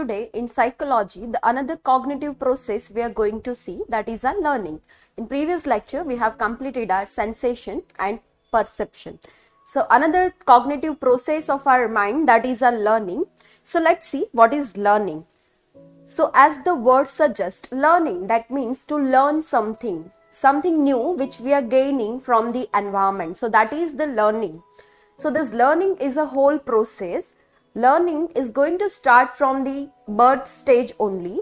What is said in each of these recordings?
today in psychology, the another cognitive process we are going to see, that is our learning. In previous lecture, we have completed our sensation and perception. So another cognitive process of our mind, that is our learning. So let's see what is learning. So as the word suggests, learning, that means to learn something new which we are gaining from the environment. So that is the learning. So this learning is a whole process. Learning is going to start from the birth stage only.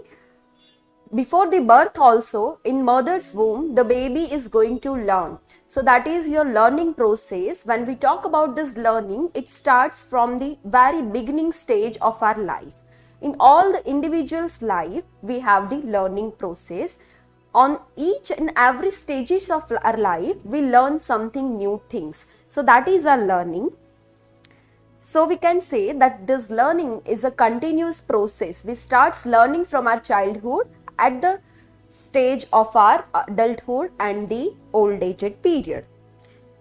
Before the birth also, in mother's womb, the baby is going to learn. So that is your learning process. When we talk about this learning, it starts from the very beginning stage of our life. In all the individual's life, we have the learning process. On each and every stages of our life, we learn something new things. So that is our learning. So we can say that this learning is a continuous process. We start learning from our childhood at the stage of our adulthood and the old aged period.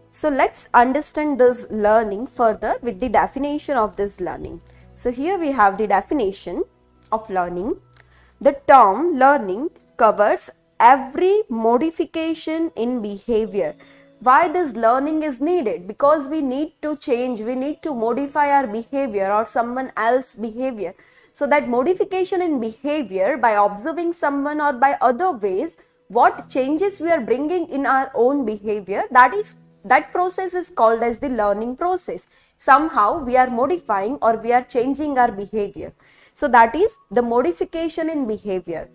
So let's understand this learning further with the definition of this learning. So here we have the definition of learning. The term learning covers every modification in behavior. Why this learning is needed? Because we need to change, we need to modify our behavior or someone else's behavior. So that modification in behavior, by observing someone or by other ways, what changes we are bringing in our own behavior, that process is called as the learning process. Somehow we are modifying or we are changing our behavior. So that is the modification in behavior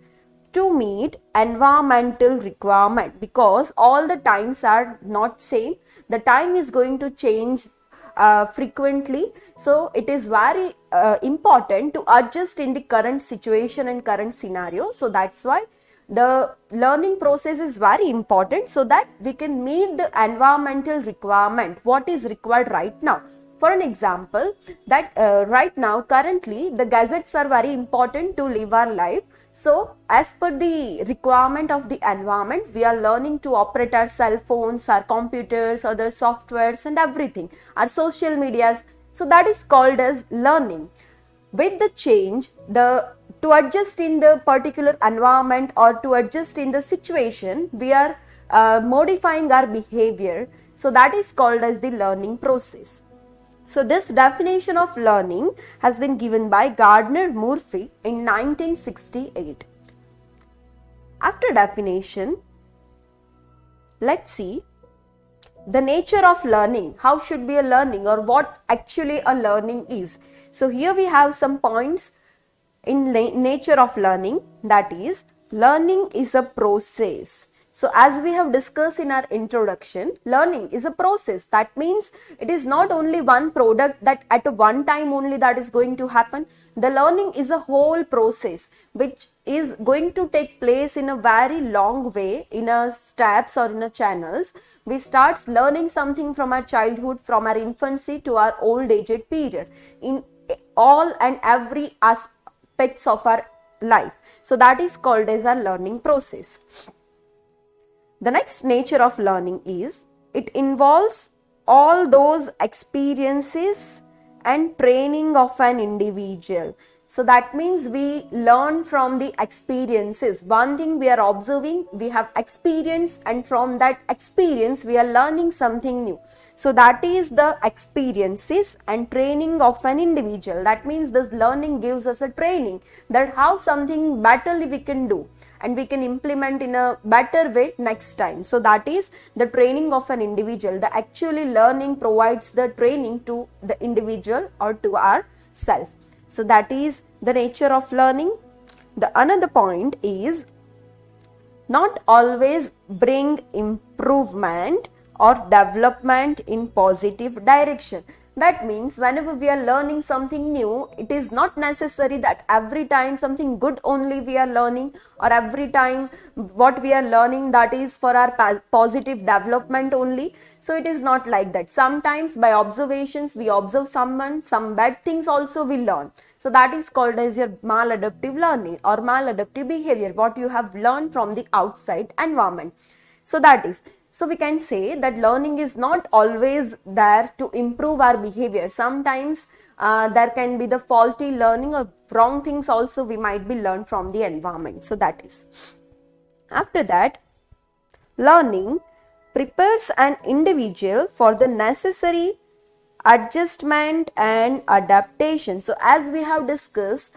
to meet environmental requirement, because all the times are not same. The time is going to change frequently. So it is very important to adjust in the current situation and current scenario. So that's why the learning process is very important, so that we can meet the environmental requirement, what is required right now. For an example, that right now currently the gadgets are very important to live our life. So as per the requirement of the environment, we are learning to operate our cell phones, our computers, other softwares and everything, our social medias. So that is called as learning. With the change, to adjust in the particular environment or to adjust in the situation, we are modifying our behavior. So that is called as the learning process. So this definition of learning has been given by Gardner Murphy in 1968. After definition, let's see the nature of learning. How should be a learning, or what actually a learning is. So here we have some points in nature of learning, that is, learning is a process. So as we have discussed in our introduction, learning is a process. That means it is not only one product that at one time only that is going to happen. The learning is a whole process which is going to take place in a very long way, in a steps or in a channels. We start learning something from our childhood, from our infancy to our old aged period, in all and every aspects of our life. So that is called as a learning process. The next nature of learning is, it involves all those experiences and training of an individual. So that means we learn from the experiences. One thing we are observing, we have experience, and from that experience we are learning something new. So that is the experiences and training of an individual. That means this learning gives us a training that how something better we can do and we can implement in a better way next time. So that is the training of an individual. The actually learning provides the training to the individual or to ourself. So that is the nature of learning. The another point is, not always bring improvement or development in positive direction. That means whenever we are learning something new, it is not necessary that every time something good only we are learning, or every time what we are learning that is for our positive development only. So it is not like that. Sometimes by observations we observe someone, some bad things also we learn. So that is called as your maladaptive learning or maladaptive behavior, what you have learned from the outside environment. So that is. So we can say that learning is not always there to improve our behavior. Sometimes there can be the faulty learning or wrong things also we might be learned from the environment. So that is. After that, learning prepares an individual for the necessary adjustment and adaptation. So as we have discussed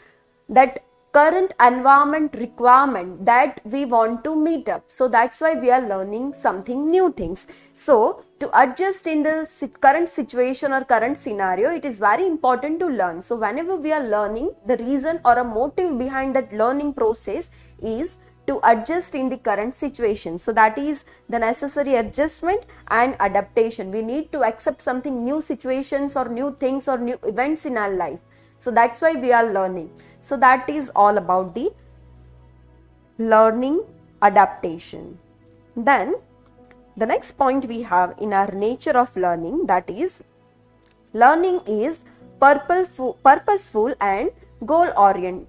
that current environment requirement that we want to meet up, so that's why we are learning something new things. So to adjust in the current situation or current scenario, it is very important to learn. So whenever we are learning, the reason or a motive behind that learning process is to adjust in the current situation. So that is the necessary adjustment and adaptation. We need to accept something, new situations or new things or new events in our life. So that's why we are learning. So that is all about the learning adaptation. Then the next point we have in our nature of learning, that is learning is purposeful and goal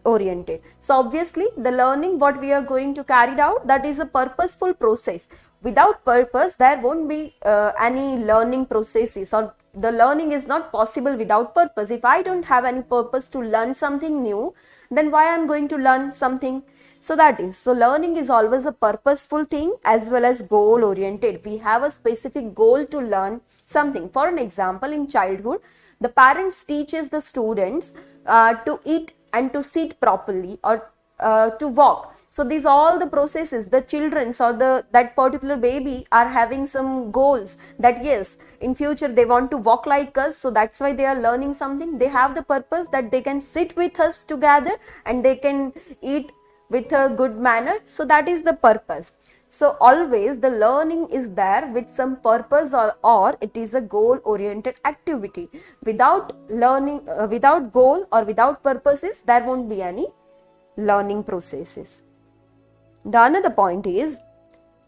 oriented. So obviously the learning what we are going to carry out, that is a purposeful process. Without purpose there won't be any learning processes, or the learning is not possible without purpose. If I don't have any purpose to learn something new, then why I'm going to learn something? So that is, so learning is always a purposeful thing as well as goal oriented. We have a specific goal to learn something. For an example, in childhood, the parents teaches the students to eat and to sit properly, or to walk. So these all the processes, the children's or that particular baby are having some goals that yes, in future they want to walk like us. So that's why they are learning something. They have the purpose that they can sit with us together and they can eat with a good manner. So that is the purpose. So always the learning is there with some purpose, or it is a goal oriented activity. Without learning, without goal or without purposes, there won't be any learning processes. The another point is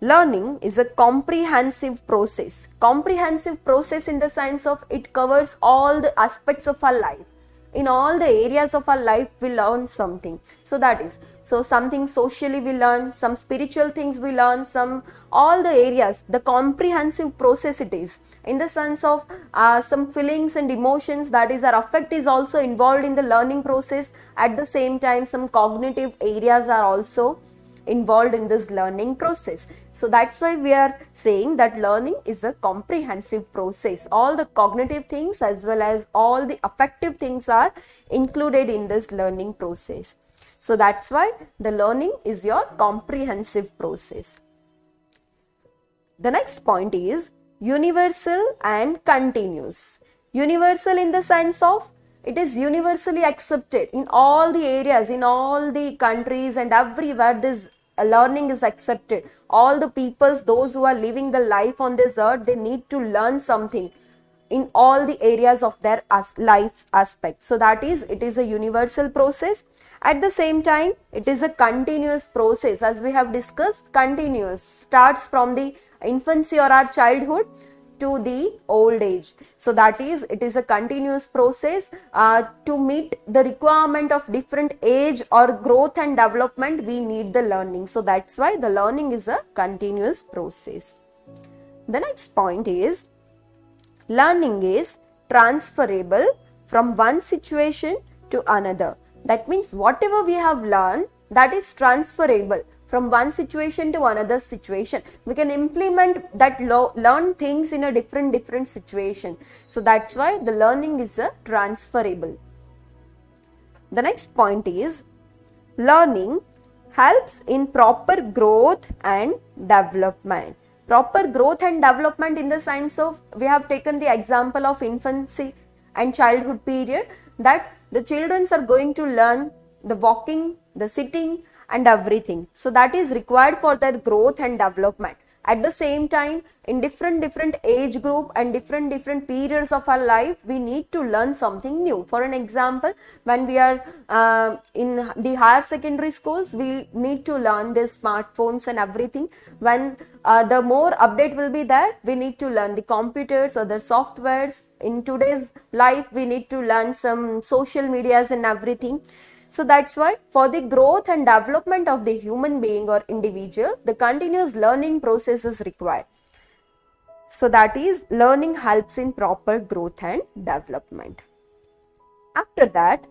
learning is a comprehensive process. Comprehensive process in the sense of it covers all the aspects of our life. In all the areas of our life we learn something. So that is, so something socially we learn, some spiritual things we learn, some all the areas, the comprehensive process it is, in the sense of some feelings and emotions, that is our affect is also involved in the learning process. At the same time some cognitive areas are also involved in this learning process. So that's why we are saying that learning is a comprehensive process. All the cognitive things as well as all the affective things are included in this learning process. So that's why the learning is your comprehensive process. The next point is universal and continuous. Universal in the sense of it is universally accepted in all the areas, in all the countries and everywhere this learning is accepted. All the peoples, those who are living the life on this earth, they need to learn something in all the areas of their life's aspect. So that is, it is a universal process. At the same time, it is a continuous process. As we have discussed, continuous starts from the infancy or our childhood to the old age. So that is, it is a continuous process. To meet the requirement of different age or growth and development, we need the learning. So that's why the learning is a continuous process. The next point is learning is transferable from one situation to another. That means whatever we have learned, that is transferable from one situation to another situation. We can implement that learn things in a different situation. So that's why the learning is a transferable. The next point is learning helps in proper growth and development. Proper growth and development in the sense of, we have taken the example of infancy and childhood period, that the children are going to learn the walking, the sitting and everything. So that is required for their growth and development. At the same time, in different age group and different periods of our life, we need to learn something new. For an example, when we are in the higher secondary schools, we need to learn the smartphones and everything. When the more update will be there, we need to learn the computers, other softwares. In today's life, we need to learn some social medias and everything. So that's why for the growth and development of the human being or individual, the continuous learning process is required. So that is learning helps in proper growth and development. After that,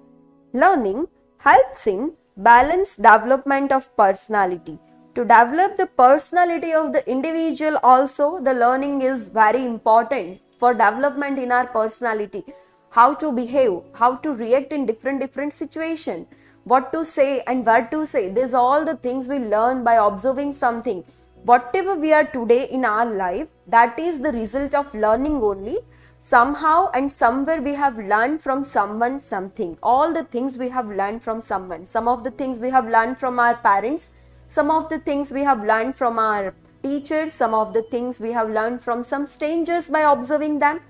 learning helps in balanced development of personality. To develop the personality of the individual also, the learning is very important for development in our personality. How to behave, how to react in different situation, what to say and where to say. These are all the things we learn by observing something. Whatever we are today in our life, that is the result of learning only. Somehow and somewhere we have learned from someone something. All the things we have learned from someone. Some of the things we have learned from our parents. Some of the things we have learned from our teachers. Some of the things we have learned from some strangers by observing them.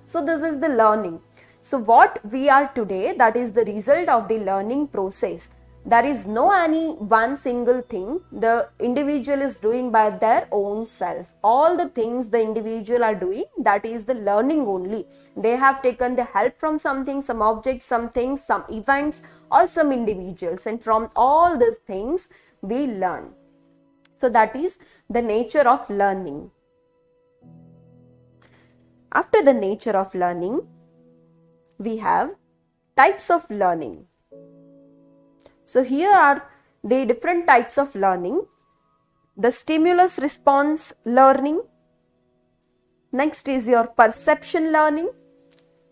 So this is the learning. So what we are today, that is the result of the learning process. There is no any one single thing the individual is doing by their own self. All the things the individual are doing, that is the learning only. They have taken the help from something, some objects, some things, some events or some individuals, and from all these things we learn. So that is the nature of learning. After the nature of learning, we have types of learning. So here are the different types of learning. The stimulus response learning. Next is your perception learning.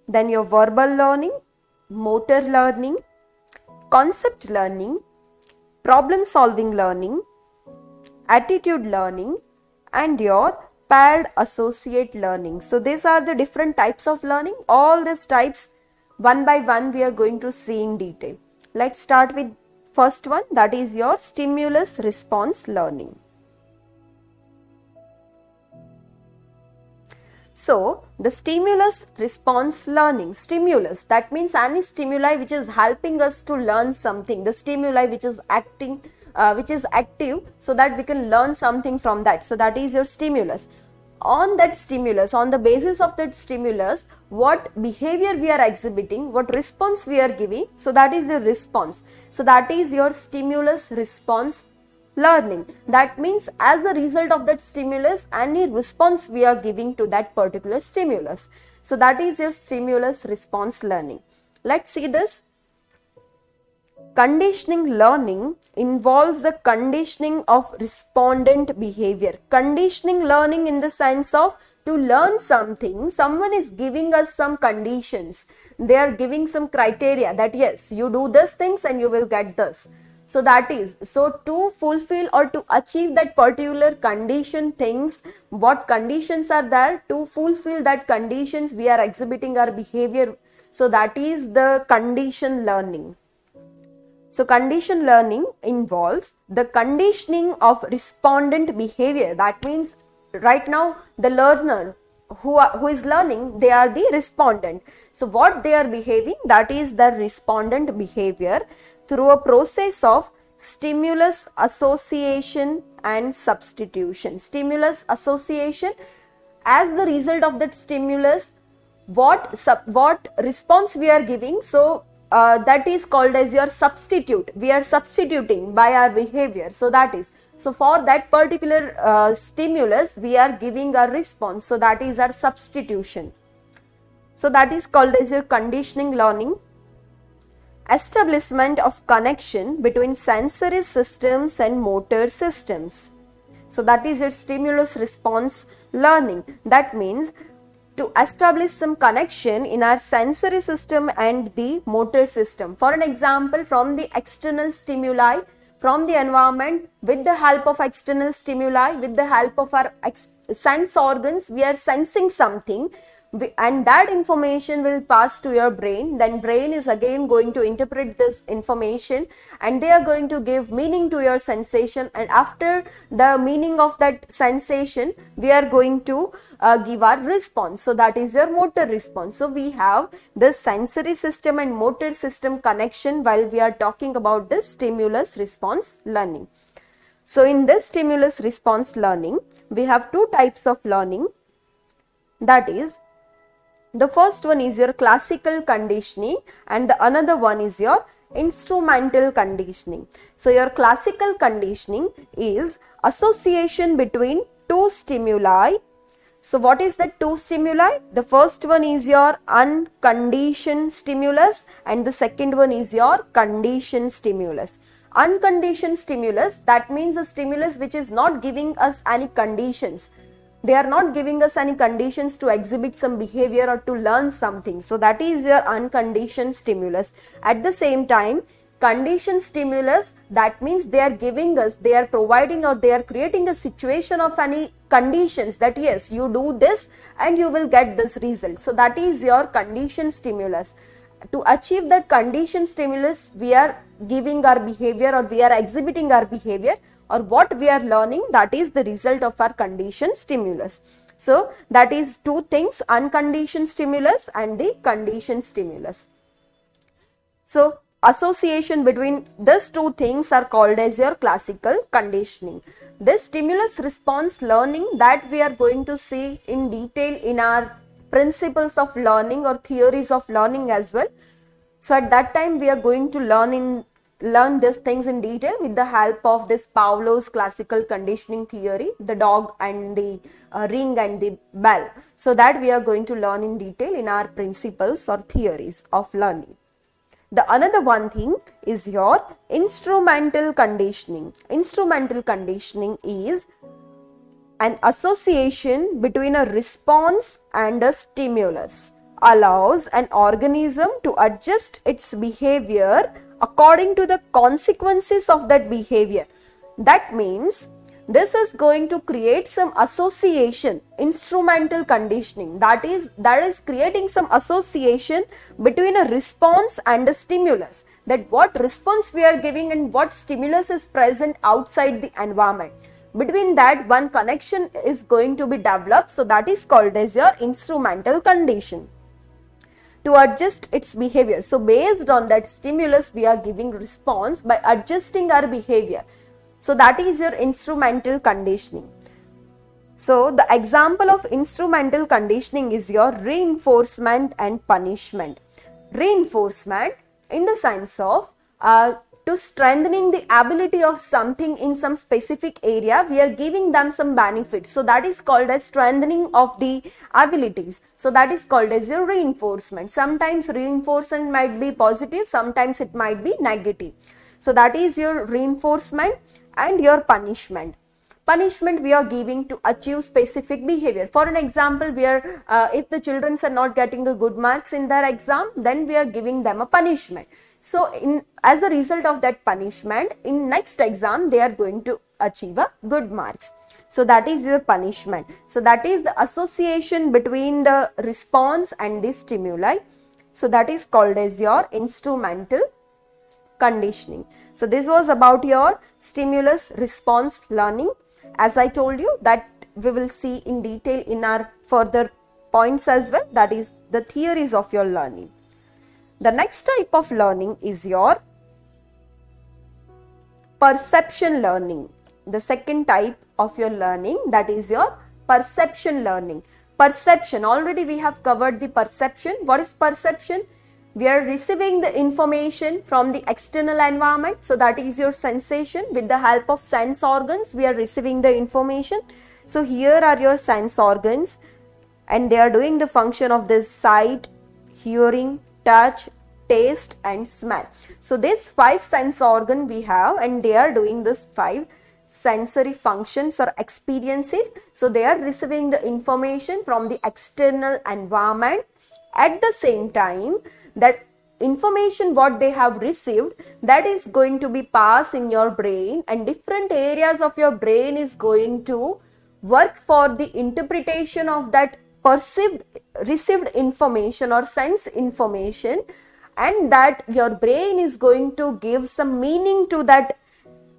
Then your verbal learning, motor learning, concept learning, problem solving learning, attitude learning, and your paired associate learning. So these are the different types of learning. All these types one by one we are going to see in detail. Let's start with first one, that is your stimulus response learning. So the stimulus response learning, stimulus, that means any stimuli which is helping us to learn something, the stimuli which is acting, which is active, so that we can learn something from that. So that is your stimulus. On that stimulus, on the basis of that stimulus, what behavior we are exhibiting, what response we are giving, so that is the response. So that is your stimulus response learning. That means as the result of that stimulus, any response we are giving to that particular stimulus. So that is your stimulus response learning. Let's see this. Conditioning learning involves the conditioning of respondent behavior. Conditioning learning in the sense of to learn something, someone is giving us some conditions. They are giving some criteria that yes, you do these things and you will get this. So that is, so to fulfill or to achieve that particular condition things, what conditions are there, to fulfill that conditions we are exhibiting our behavior. So that is the condition learning. So condition learning involves the conditioning of respondent behavior. That means right now the learner who is learning, they are the respondent. So what they are behaving, that is the respondent behavior through a process of stimulus association and substitution. Stimulus association, as the result of that stimulus, what response we are giving, so that is called as your substitute. We are substituting by our behavior. So that is, so for that particular stimulus, we are giving a response. So that is our substitution. So that is called as your conditioning learning. Establishment of connection between sensory systems and motor systems. So that is your stimulus response learning. That means to establish some connection in our sensory system and the motor system. For an example, from the external stimuli, from the environment, with the help of external stimuli, with the help of our sense organs, we are sensing something, and that information will pass to your brain. Then brain is again going to interpret this information and they are going to give meaning to your sensation, and after the meaning of that sensation we are going to give our response. So that is your motor response. So we have this sensory system and motor system connection while we are talking about this stimulus response learning. So in this stimulus response learning, we have two types of learning. That is, the first one is your classical conditioning and the another one is your instrumental conditioning. So your classical conditioning is association between two stimuli. So what is the two stimuli? The first one is your unconditioned stimulus and the second one is your conditioned stimulus. Unconditioned stimulus, that means a stimulus which is not giving us any conditions. They are not giving us any conditions to exhibit some behavior or to learn something. So that is your unconditioned stimulus. At the same time, conditioned stimulus, that means they are giving us, they are providing or they are creating a situation of any conditions that yes, you do this and you will get this result. So that is your conditioned stimulus. To achieve that conditioned stimulus, we are giving our behavior or we are exhibiting our behavior or what we are learning, that is the result of our conditioned stimulus. So that is two things, unconditioned stimulus and the conditioned stimulus. So association between these two things are called as your classical conditioning. This stimulus response learning that we are going to see in detail in our principles of learning or theories of learning as well. So at that time we are going to learn these things in detail with the help of this Pavlov's classical conditioning theory, the dog and the ring and the bell. So that we are going to learn in detail in our principles or theories of learning. The another one thing is your instrumental conditioning. Instrumental conditioning is an association between a response and a stimulus, allows an organism to adjust its behavior according to the consequences of that behavior. That means this is going to create some association, instrumental conditioning, that is creating some association between a response and a stimulus, that what response we are giving and what stimulus is present outside the environment. Between that one connection is going to be developed, so that is called as your instrumental condition to adjust its behavior. So based on that stimulus we are giving response by adjusting our behavior. So that is your instrumental conditioning. So the example of instrumental conditioning is your reinforcement and punishment. Reinforcement in the sense of to strengthening the ability of something in some specific area, we are giving them some benefits. So that is called as strengthening of the abilities. So that is called as your reinforcement. Sometimes reinforcement might be positive, sometimes it might be negative. So that is your reinforcement and your punishment. Punishment we are giving to achieve specific behavior. For an example, we are if the children are not getting the good marks in their exam, then we are giving them a punishment. So as a result of that punishment, in next exam they are going to achieve a good marks. So that is your punishment. So that is the association between the response and the stimuli. So that is called as your instrumental conditioning. So this was about your stimulus response learning. As I told you, that we will see in detail in our further points as well, that is the theories of your learning. The next type of learning is your perception learning. The second type of your learning, that is your perception learning. Perception, already we have covered the perception. What is perception? We are receiving the information from the external environment. So that is your sensation. With the help of sense organs, we are receiving the information. So here are your sense organs and they are doing the function of this sight, hearing, touch, taste and smell. So these 5 sense organ we have and they are doing this 5 sensory functions or experiences. So they are receiving the information from the external environment. At the same time, that information what they have received, that is going to be passed in your brain and different areas of your brain is going to work for the interpretation of that received information or sense information, and that your brain is going to give some meaning to that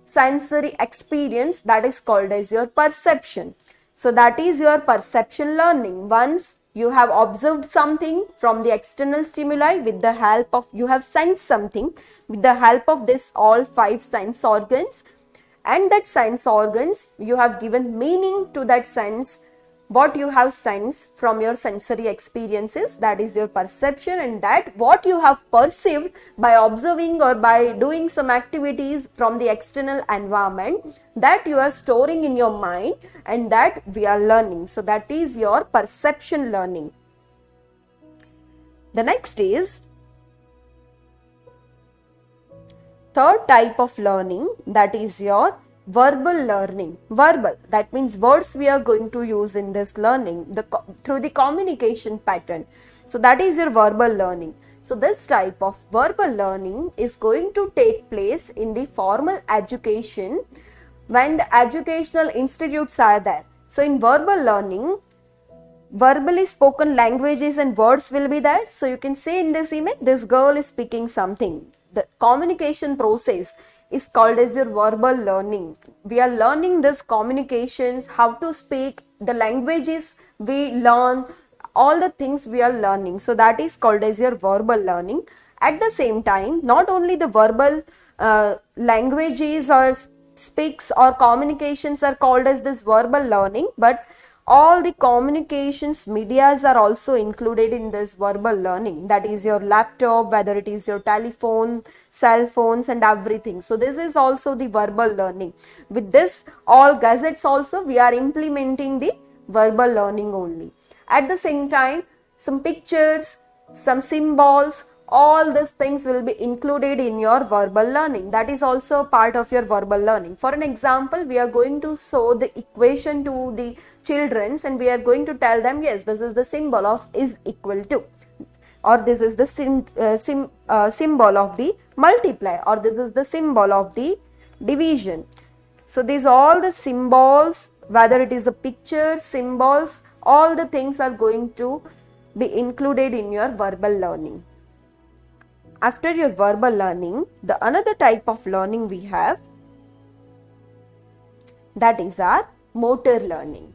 sensory experience, that is called as your perception. So that is your perception learning. Once you have observed something from the external stimuli, with the help of, you have sensed something with the help of this all 5 sense organs, and that sense organs you have given meaning to that sense what you have sensed from your sensory experiences, that is your perception, and that what you have perceived by observing or by doing some activities from the external environment, that you are storing in your mind and that we are learning. So that is your perception learning. The next is third type of learning, that is your verbal learning. Verbal, that means words we are going to use in this learning through the communication pattern. So that is your verbal learning. So this type of verbal learning is going to take place in the formal education when the educational institutes are there. So in verbal learning, verbally spoken languages and words will be there. So you can see in this image, this girl is speaking something. The communication process is called as your verbal learning. We are learning this communications, how to speak, the languages we learn, all the things we are learning. So that is called as your verbal learning. At the same time, not only the verbal languages or speaks or communications are called as this verbal learning, but all the communications medias are also included in this verbal learning. That is your laptop, whether it is your telephone, cell phones and everything. So this is also the verbal learning. With this all gadgets also we are implementing the verbal learning only. At the same time, some pictures, some symbols, all these things will be included in your verbal learning. That is also part of your verbal learning. For an example, we are going to show the equation to the children and we are going to tell them, yes, this is the symbol of is equal to, or this is the symbol of the multiply, or this is the symbol of the division. So these all the symbols, whether it is a picture, symbols, all the things are going to be included in your verbal learning. After your verbal learning, the another type of learning we have, that is our motor learning.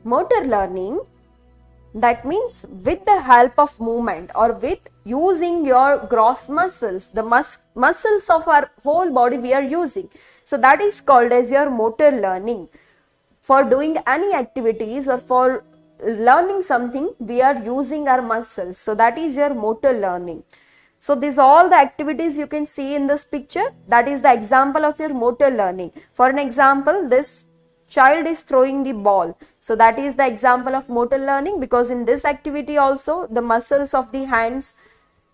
Motor learning, that means with the help of movement or with using your gross muscles, the muscles of our whole body we are using. So that is called as your motor learning. For doing any activities or for learning something, we are using our muscles. So that is your motor learning. So these all the activities you can see in this picture, that is the example of your motor learning. For an example, this child is throwing the ball. So that is the example of motor learning, because in this activity also the muscles of the hands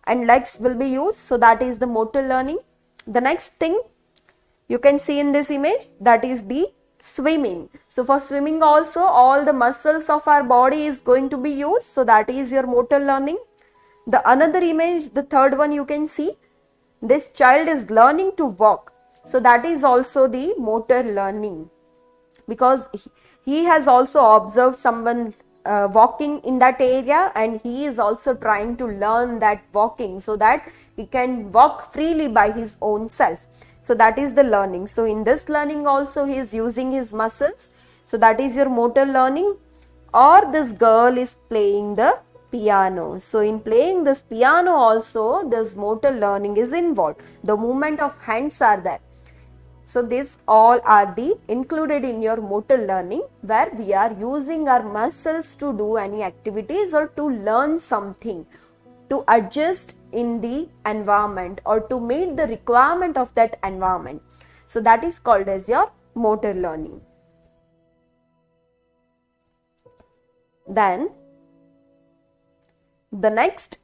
and legs will be used. So that is the motor learning. The next thing you can see in this image, that is the swimming. So for swimming also all the muscles of our body is going to be used. So that is your motor learning. The another image, the third one you can see, this child is learning to walk. So that is also the motor learning, because he has also observed someone walking in that area and he is also trying to learn that walking so that he can walk freely by his own self. So that is the learning. So in this learning also he is using his muscles. So that is your motor learning. Or this girl is playing the piano. So in playing this piano also this motor learning is involved. The movement of hands are there. So these all are the included in your motor learning, where we are using our muscles to do any activities or to learn something, to adjust in the environment or to meet the requirement of that environment. So that is called as your motor learning. Then the next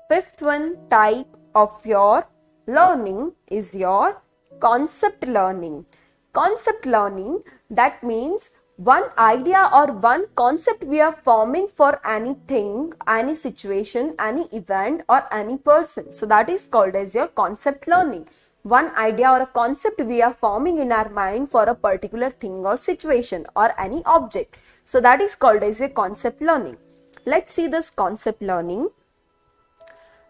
fifth one type of your learning is your concept learning. Concept learning, that means one idea or one concept we are forming for anything, any situation, any event or any person. So that is called as your concept learning. One idea or a concept we are forming in our mind for a particular thing or situation or any object. So that is called as a concept learning. Let's see this concept learning.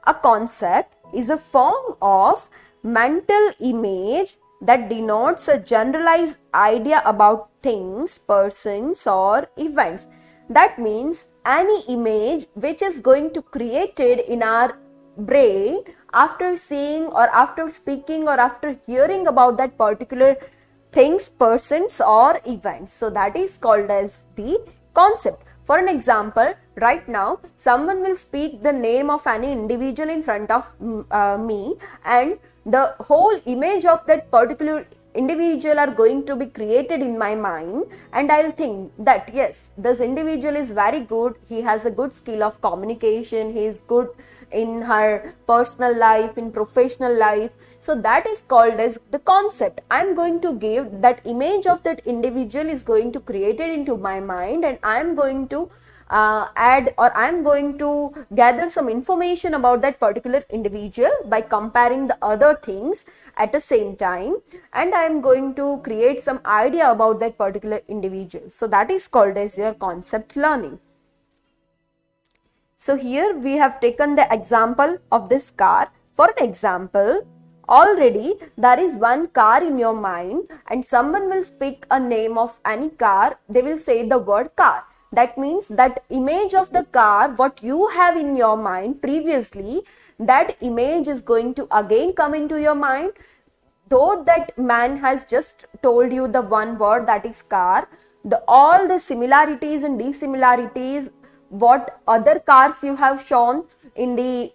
A concept is a form of mental image that denotes a generalized idea about things, persons or events. That means any image which is going to created in our brain after seeing or after speaking or after hearing about that particular things, persons or events. So that is called as the concept. For an example, right now someone will speak the name of any individual in front of me, and the whole image of that particular individual are going to be created in my mind, and I'll think that yes, this individual is very good, he has a good skill of communication, he is good in her personal life, in professional life. So that is called as the concept. I'm going to give that image of that individual is going to create it into my mind, and I'm going to add, or I'm going to gather some information about that particular individual by comparing the other things at the same time, and I'm going to create some idea about that particular individual. So that is called as your concept learning. So here we have taken the example of this car. For an example, already there is one car in your mind, and someone will speak a name of any car, they will say the word car. That means that image of the car, what you have in your mind previously, that image is going to again come into your mind. Though that man has just told you the one word, that is car, all the similarities and dissimilarities, what other cars you have shown in the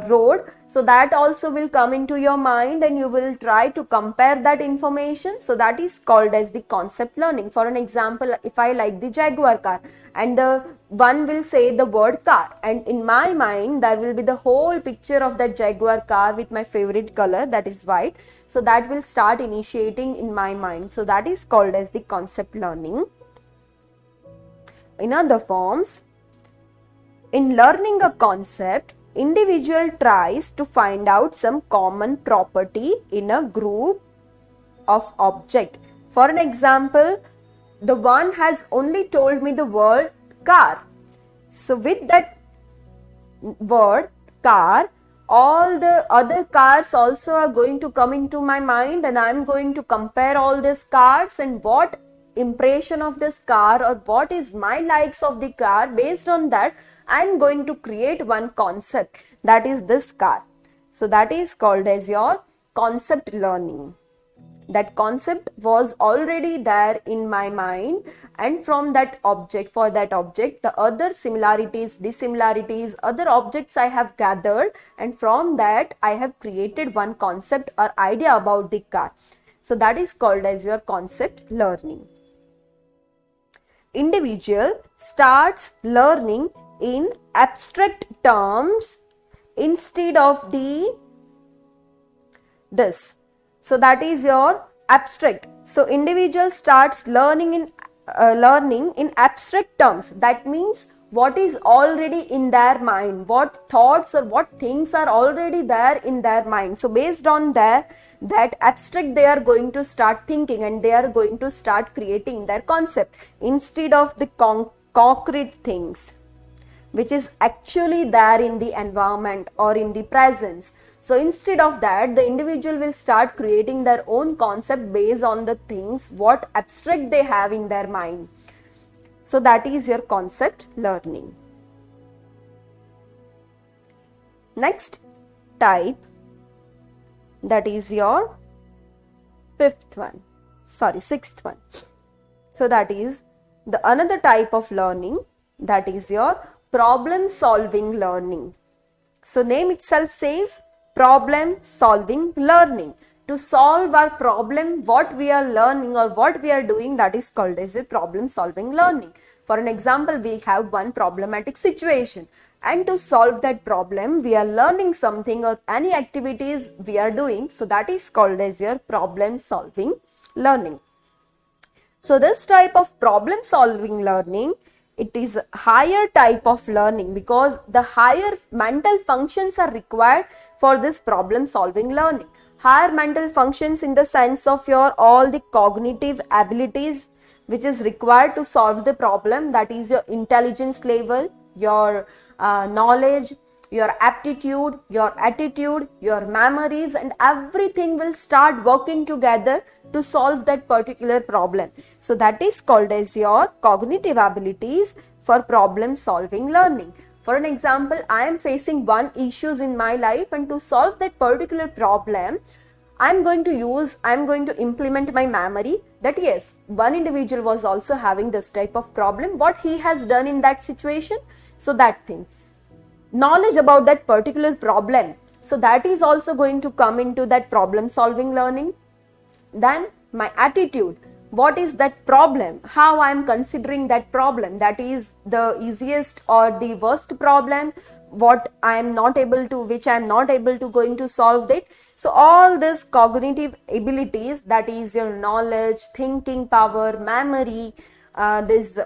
road, so that also will come into your mind, and you will try to compare that information. So that is called as the concept learning. For an example, if I like the Jaguar car, and the one will say the word car, and in my mind there will be the whole picture of that Jaguar car with my favorite color, that is white. So that will start initiating in my mind. So that is called as the concept learning. In other forms, in learning a concept, individual tries to find out some common property in a group of object. For an example, the one has only told me the word car. So with that word car, all the other cars also are going to come into my mind, and I am going to compare all these cars and what impression of this car or what is my likes of the car. Based on that, I am going to create one concept, that is this car. So that is called as your concept learning. That concept was already there in my mind, and from that object, for that object, the other similarities, dissimilarities, other objects I have gathered, and from that I have created one concept or idea about the car. So that is called as your concept learning. Individual starts learning in abstract terms instead of this. So that is your abstract. So individual starts learning in abstract terms. That means what is already in their mind, what thoughts or what things are already there in their mind. So based on that abstract, they are going to start thinking, and they are going to start creating their concept instead of the concrete things which is actually there in the environment or in the presence. So instead of that, the individual will start creating their own concept based on the things what abstract they have in their mind. So that is your concept learning. Next type, that is your sixth one. So that is the another type of learning, that is your problem solving learning. So name itself says problem solving learning. To solve our problem, what we are learning or what we are doing, that is called as a problem solving learning. For an example, we have one problematic situation, and to solve that problem, we are learning something or any activities we are doing. So that is called as your problem solving learning. So this type of problem solving learning, it is a higher type of learning because the higher mental functions are required for this problem solving learning. Higher mental functions in the sense of your all the cognitive abilities which is required to solve the problem, that is your intelligence level, your knowledge, your aptitude, your attitude, your memories, and everything will start working together to solve that particular problem. So that is called as your cognitive abilities for problem solving learning. For an example, I am facing one issues in my life, and to solve that particular problem, I'm going to implement my memory that yes, one individual was also having this type of problem, what he has done in that situation. So that thing, knowledge about that particular problem, so that is also going to come into that problem solving learning. Then my attitude, what is that problem, how I am considering that problem, that is the easiest or the worst problem, what I am not able to, which I am not able to going to solve it. So all this cognitive abilities, that is your knowledge, thinking power, memory, this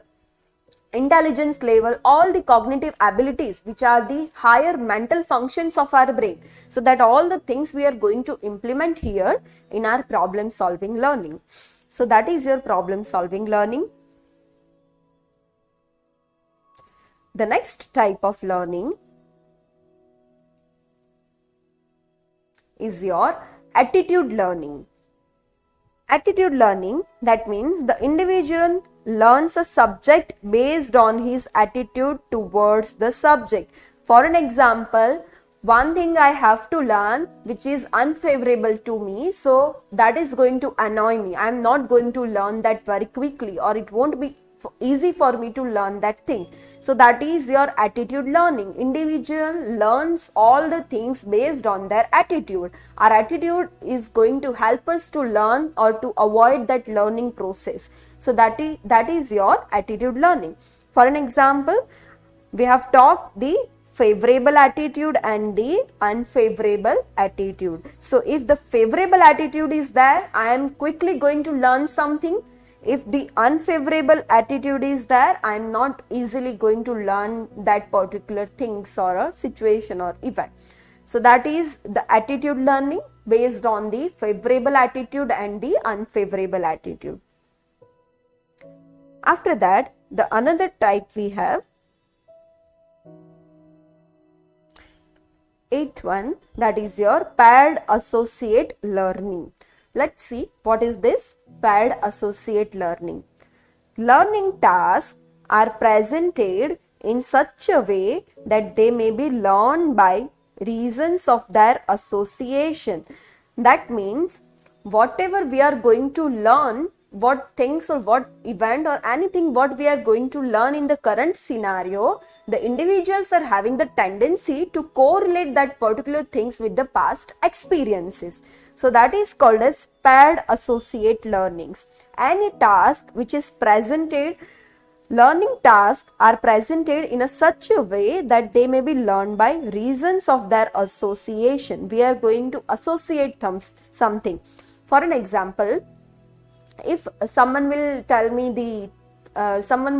intelligence level, all the cognitive abilities which are the higher mental functions of our brain. So that all the things we are going to implement here in our problem solving learning. So that is your problem solving learning. The next type of learning is your attitude learning. Attitude learning, that means the individual learns a subject based on his attitude towards the subject. For an example, one thing I have to learn which is unfavorable to me, so that is going to annoy me. I am not going to learn that very quickly, or it won't be easy for me to learn that thing. So that is your attitude learning. Individual learns all the things based on their attitude. Our attitude is going to help us to learn or to avoid that learning process. So that is your attitude learning. For an example, we have talked the favorable attitude and the unfavorable attitude. So if the favorable attitude is there, I am quickly going to learn something. If the unfavorable attitude is there, I am not easily going to learn that particular things or a situation or event. So that is the attitude learning based on the favorable attitude and the unfavorable attitude. After that, the another type we have, eighth one, that is your paired associate learning. Let's see what is this paired associate learning. Learning tasks are presented in such a way that they may be learned by reasons of their association. That means whatever we are going to learn, what things or what event or anything what we are going to learn in the current scenario, the individuals are having the tendency to correlate that particular things with the past experiences. So that is called as paired associate learnings. Any task which is presented, learning tasks are presented in a such a way that they may be learned by reasons of their association. We are going to associate something. For an example, if someone will tell me someone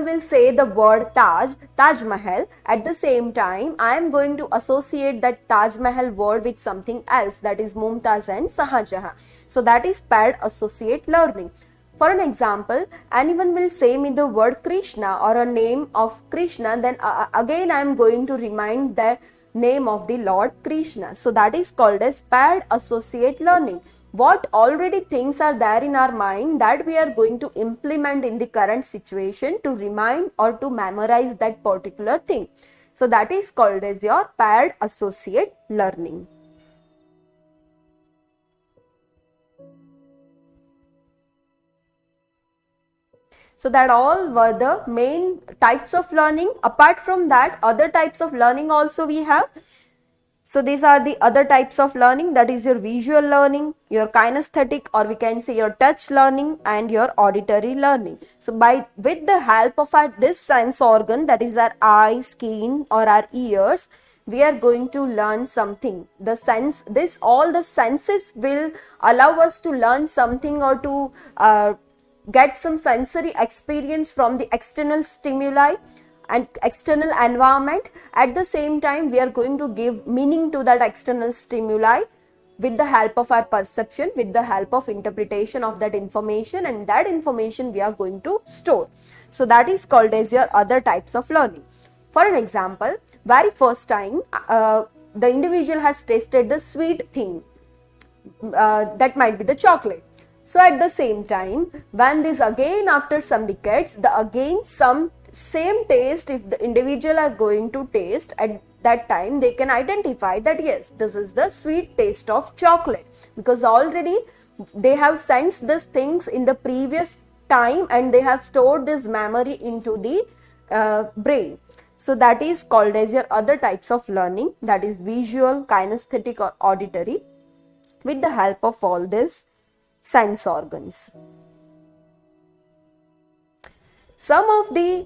will say the word Taj Mahal, at the same time I am going to associate that Taj Mahal word with something else, that is Mumtaz and Shahjahan. So that is paired associate learning. For an example, anyone will say me the word Krishna or a name of Krishna, then again I am going to remind the name of the Lord Krishna. So that is called as paired associate learning. What already things are there in our mind that we are going to implement in the current situation to remind or to memorize that particular thing. So that is called as your paired associate learning. So that all were the main types of learning. Apart from that, other types of learning also we have. So these are the other types of learning, that is your visual learning, your kinesthetic, or we can say your touch learning, and your auditory learning. So with the help of this sense organ, that is our eye, skin or our ears, we are going to learn something. All the senses will allow us to learn something or to get some sensory experience from the external stimuli and external environment. At the same time, we are going to give meaning to that external stimuli with the help of our perception, with the help of interpretation of that information, and that information we are going to store. So that is called as your other types of learning. For an example, very first time the individual has tasted the sweet thing, that might be the chocolate. So at the same time, when this again after some decades, some same taste, if the individual are going to taste, that time they can identify that yes, this is the sweet taste of chocolate, because already they have sensed these things in the previous time and they have stored this memory into the brain. So that is called as your other types of learning, that is visual, kinesthetic or auditory, with the help of all these sense organs. Some of the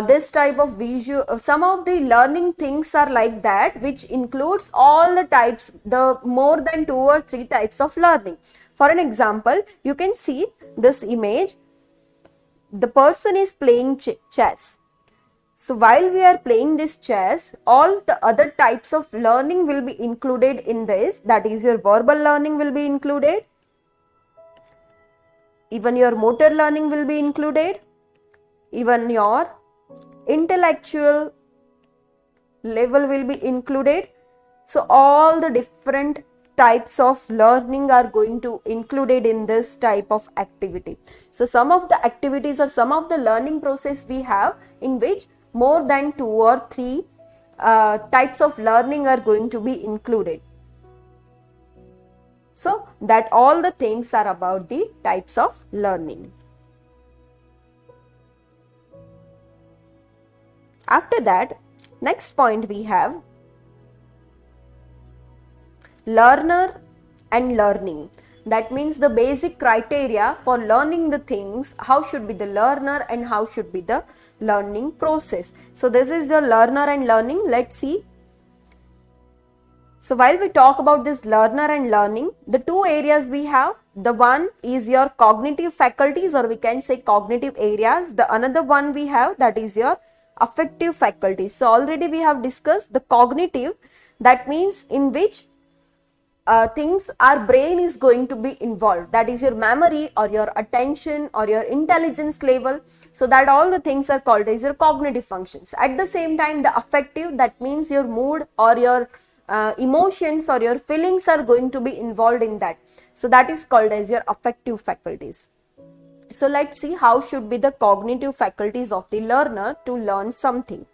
this type of visual, some of the learning things are like that, which includes all the types, the more than 2 or 3 types of learning. For an example, you can see this image, the person is playing chess. So while we are playing this chess, all the other types of learning will be included in this, that is your verbal learning will be included, even your motor learning will be included, even your intellectual level will be included. So all the different types of learning are going to included in this type of activity. So some of the activities or some of the learning process we have in which more than 2 or 3 types of learning are going to be included. So that all the things are about the types of learning. After that, next point we have learner and learning. That means the basic criteria for learning the things, how should be the learner and how should be the learning process. So this is your learner and learning. Let's see. So while we talk about this learner and learning, the 2 areas we have, the one is your cognitive faculties, or we can say cognitive areas. The another one we have, that is your affective faculties. So already we have discussed the cognitive, that means in which things our brain is going to be involved, that is your memory or your attention or your intelligence level. So that all the things are called as your cognitive functions. At the same time, the affective, that means your mood or your emotions or your feelings are going to be involved in that. So that is called as your affective faculties. So let's see how should be the cognitive faculties of the learner to learn something,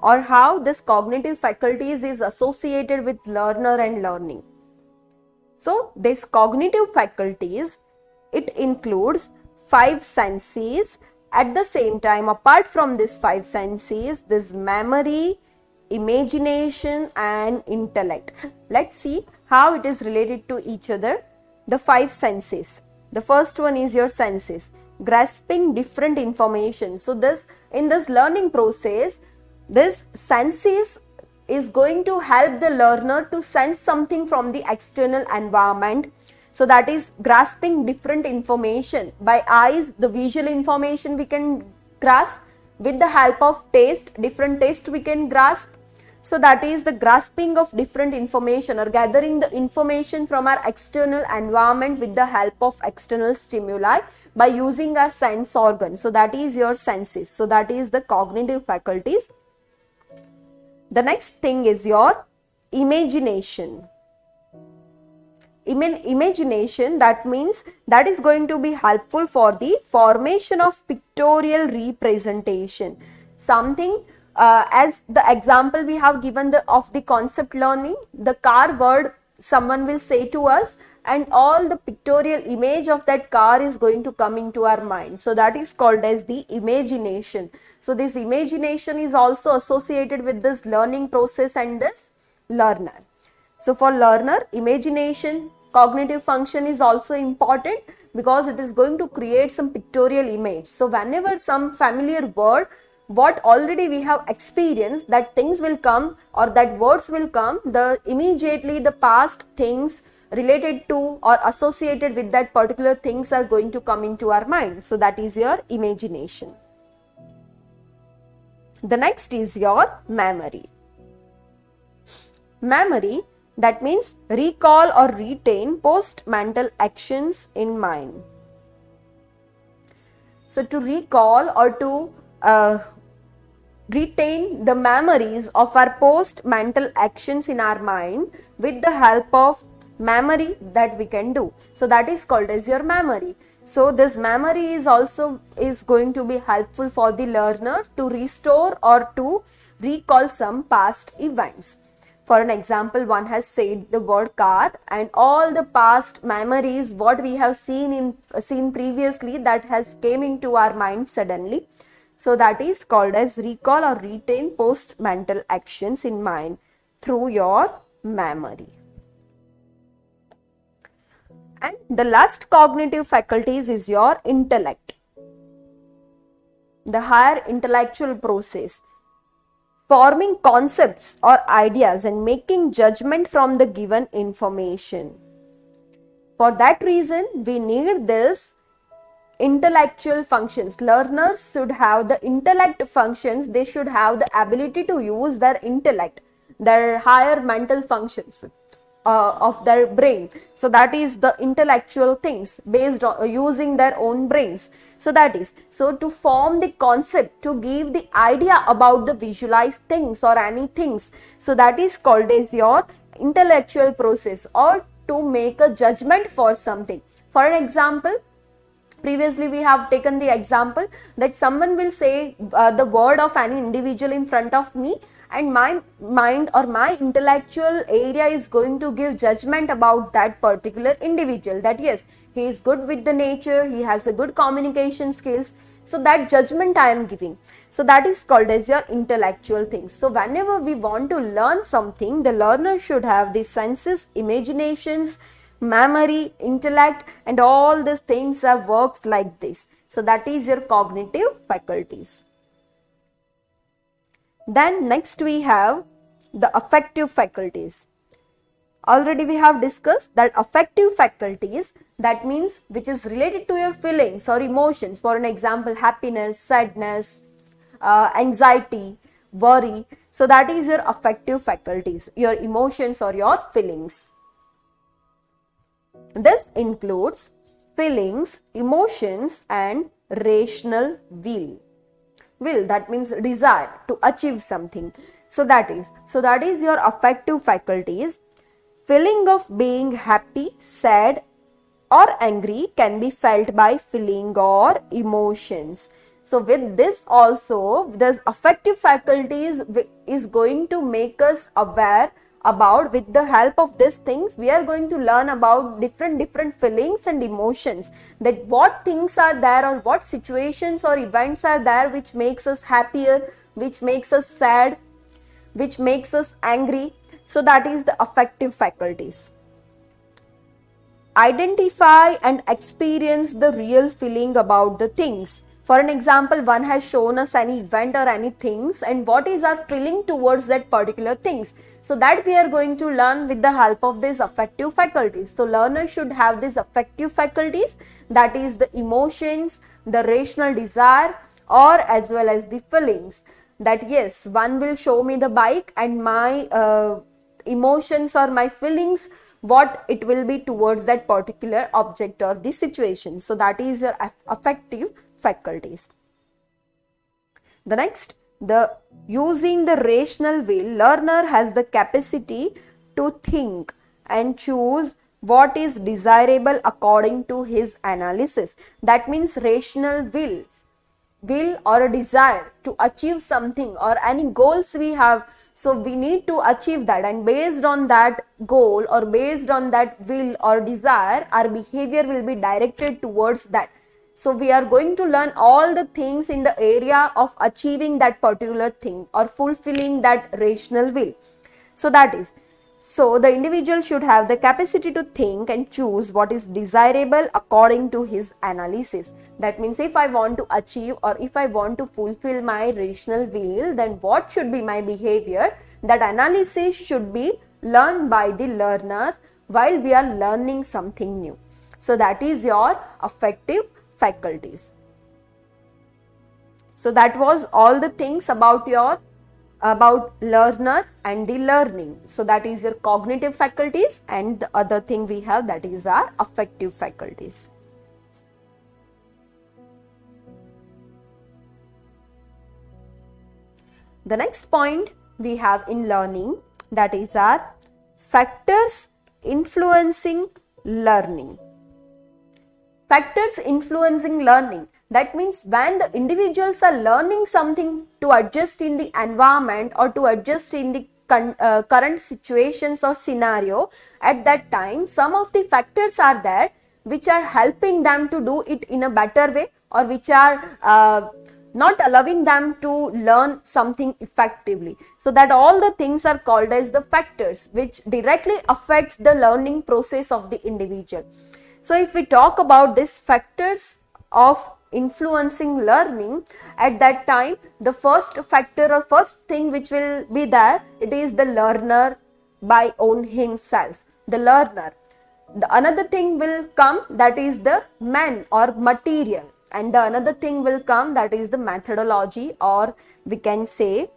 or how this cognitive faculties is associated with learner and learning. So this cognitive faculties, it includes 5 senses. At the same time, apart from these 5 senses, this memory, imagination and intellect. Let's see how it is related to each other. The 5 senses. The first one is your senses, grasping different information. So this, in this learning process, this senses is going to help the learner to sense something from the external environment. So that is grasping different information. By eyes, the visual information we can grasp. With the help of taste, different taste we can grasp. So that is the grasping of different information, or gathering the information from our external environment with the help of external stimuli by using our sense organs. So that is your senses. So that is the cognitive faculties. The next thing is your imagination. Imagination, that means that is going to be helpful for the formation of pictorial representation. Something as the example we have given of the concept learning, the car word someone will say to us, and all the pictorial image of that car is going to come into our mind. So that is called as the imagination. So this imagination is also associated with this learning process and this learner. So for learner, imagination, cognitive function is also important because it is going to create some pictorial image. So whenever some familiar word, what already we have experienced, that things will come or that words will come, the immediately the past things related to or associated with that particular things are going to come into our mind. So that is your imagination. The next is your memory. Memory, that means recall or retain post-mental actions in mind. So to recall or to retain the memories of our post-mental actions in our mind with the help of memory, that we can do. So that is called as your memory. So this memory is also going to be helpful for the learner to restore or to recall some past events. For an example, one has said the word car and all the past memories what we have seen previously that has came into our mind suddenly. So that is called as recall or retain post mental actions in mind through your memory. And the last cognitive faculties is your intellect, the higher intellectual process, forming concepts or ideas and making judgment from the given information. For that reason, we need this intellectual functions. Learners should have the intellect functions. They should have the ability to use their intellect, their higher mental functions of their brain. So that is the intellectual things based on using their own brains. So that is, so to form the concept, to give the idea about the visualized things or any things. So that is called as your intellectual process, or to make a judgment for something. For an example, previously we have taken the example that someone will say the word of any individual in front of me, and my mind or my intellectual area is going to give judgment about that particular individual, that yes, he is good with the nature, he has a good communication skills. So that judgment I am giving. So that is called as your intellectual things. So whenever we want to learn something, the learner should have the senses, imaginations, memory, intellect, and all these things are works like this. So that is your cognitive faculties. Then next we have the affective faculties. Already we have discussed that affective faculties, that means which is related to your feelings or emotions. For an example, happiness, sadness, anxiety, worry. So that is your affective faculties, your emotions or your feelings. This includes feelings, emotions, and rational will. Will, that means desire to achieve something. So that is your affective faculties. Feeling of being happy, sad, or angry can be felt by feeling or emotions. So with this also, this affective faculties is going to make us aware about, with the help of these things, we are going to learn about different feelings and emotions, that what things are there or what situations or events are there which makes us happier, which makes us sad, which makes us angry. So that is the affective faculties. Identify and experience the real feeling about the things. For an example, one has shown us any event or any things, and what is our feeling towards that particular things. So that we are going to learn with the help of these affective faculties. So learners should have these affective faculties, that is the emotions, the rational desire, or as well as the feelings. That yes, one will show me the bike and my emotions or my feelings, what it will be towards that particular object or the situation. So that is your affective faculties. The next, the using the rational will, learner has the capacity to think and choose what is desirable according to his analysis. That means rational will or a desire to achieve something or any goals we have. So we need to achieve that, and based on that goal or based on that will or desire, our behavior will be directed towards that. So we are going to learn all the things in the area of achieving that particular thing or fulfilling that rational will. So that is, so the individual should have the capacity to think and choose what is desirable according to his analysis. That means if I want to achieve or if I want to fulfill my rational will, then what should be my behavior? That analysis should be learned by the learner while we are learning something new. So that is your affective faculties. So that was all the things about learner and the learning. So that is your cognitive faculties, and the other thing we have, that is our affective faculties. The next point we have in learning, that is our factors influencing learning. Factors influencing learning. That means when the individuals are learning something to adjust in the environment or to adjust in the current situations or scenario, at that time some of the factors are there which are helping them to do it in a better way, or which are not allowing them to learn something effectively. So that all the things are called as the factors which directly affects the learning process of the individual. So if we talk about these factors of influencing learning, at that time the first factor or first thing which will be there, it is the learner by own himself, the learner. The another thing will come, that is the man or material, and the another thing will come, that is the methodology, or we can say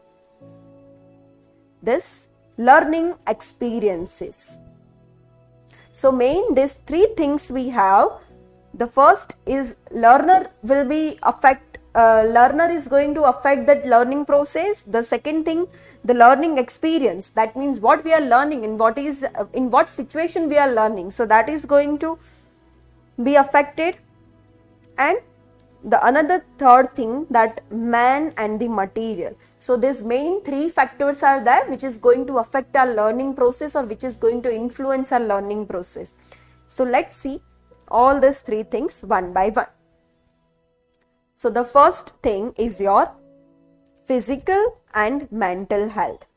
this learning experiences. So main these three things we have. The first is learner will be learner is going to affect that learning process. The second thing, the learning experience, that means what we are learning and what is in what situation we are learning, so that is going to be affected. And the another third thing, that man and the material. So these main three factors are there which is going to affect our learning process, or which is going to influence our learning process. So let's see all these three things one by one. So the first thing is your physical and mental health.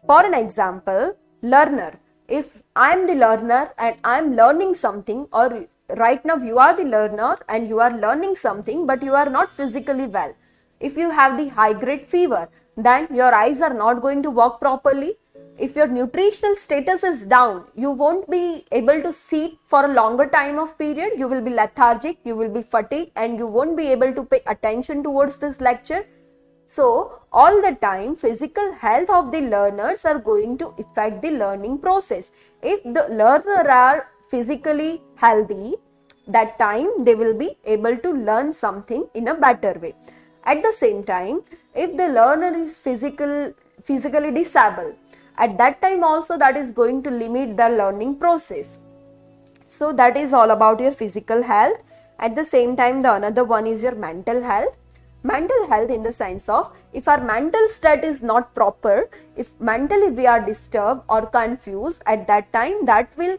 For an example, learner. If I am the learner and I am learning something, or right now you are the learner and you are learning something but you are not physically well. If you have the high grade fever, then your eyes are not going to work properly. If your nutritional status is down, you won't be able to sit for a longer time of period. You will be lethargic, you will be fatigued, and you won't be able to pay attention towards this lecture. So all the time physical health of the learners are going to affect the learning process. If the learner are physically healthy, that time they will be able to learn something in a better way. At the same time, if the learner is physically disabled, at that time also that is going to limit the learning process. So that is all about your physical health. At the same time, the another one is your mental health. Mental health in the sense of, if our mental state is not proper, if mentally we are disturbed or confused, at that time that will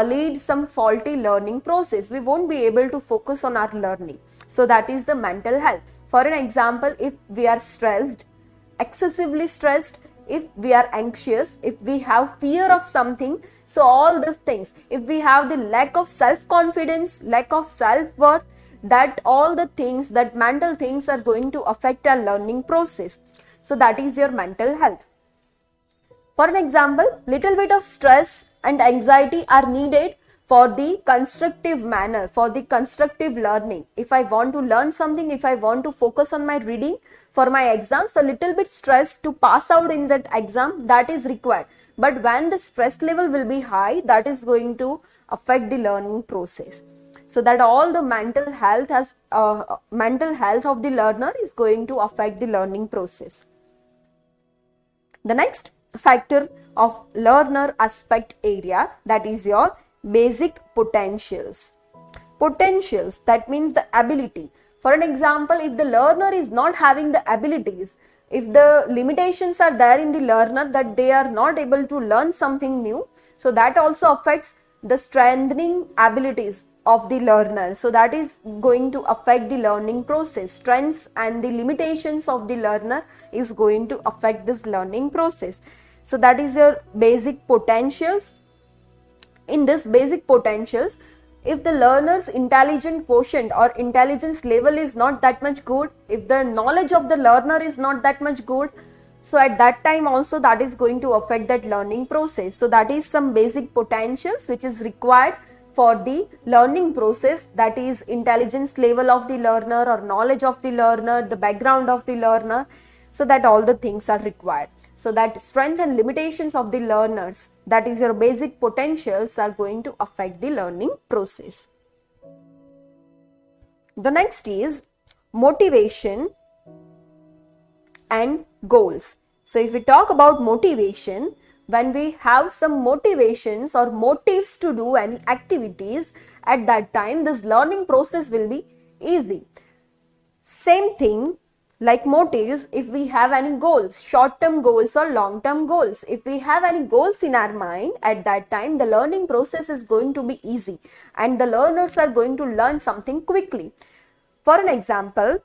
lead some faulty learning process. We won't be able to focus on our learning. So that is the mental health. For an example, if we are stressed, excessively stressed, if we are anxious, if we have fear of something, so all these things, if we have the lack of self-confidence, lack of self-worth, that all the things, that mental things are going to affect our learning process. So that is your mental health. For an example, little bit of stress and anxiety are needed for the constructive manner, for the constructive learning. If I want to learn something, if I want to focus on my reading for my exams, a little bit stress to pass out in that exam, that is required. But when the stress level will be high, that is going to affect the learning process. So that all the mental health of the learner is going to affect the learning process. The next factor of learner aspect area, that is your basic potentials. Potentials, that means the ability. For an example, if the learner is not having the abilities, if the limitations are there in the learner that they are not able to learn something new, so that also affects the strengthening abilities of the learner. So that is going to affect the learning process. Strengths and the limitations of the learner is going to affect this learning process. So that is your basic potentials. In this basic potentials, if the learner's intelligent quotient or intelligence level is not that much good, if the knowledge of the learner is not that much good, so at that time also that is going to affect that learning process. So that is some basic potentials which is required for the learning process, that is intelligence level of the learner or knowledge of the learner, the background of the learner, so that all the things are required. So that strength and limitations of the learners, that is your basic potentials, are going to affect the learning process. The next is motivation and goals. So if we talk about motivation, when we have some motivations or motives to do any activities, at that time this learning process will be easy. Same thing like motives, if we have any goals, short-term goals or long-term goals. If we have any goals in our mind, at that time the learning process is going to be easy and the learners are going to learn something quickly. For an example,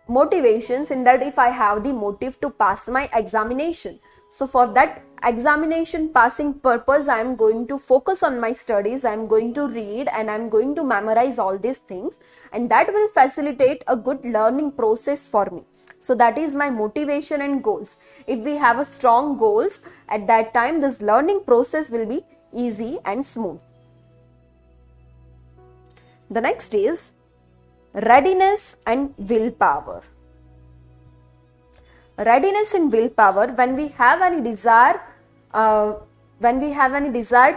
motivations, in that if I have the motive to pass my examination, so for that examination passing purpose I am going to focus on my studies, I am going to read and I am going to memorize all these things, and that will facilitate a good learning process for me. So that is my motivation and goals. If we have a strong goals, at that time this learning process will be easy and smooth. The next is readiness and willpower. Readiness and willpower, when we have any desire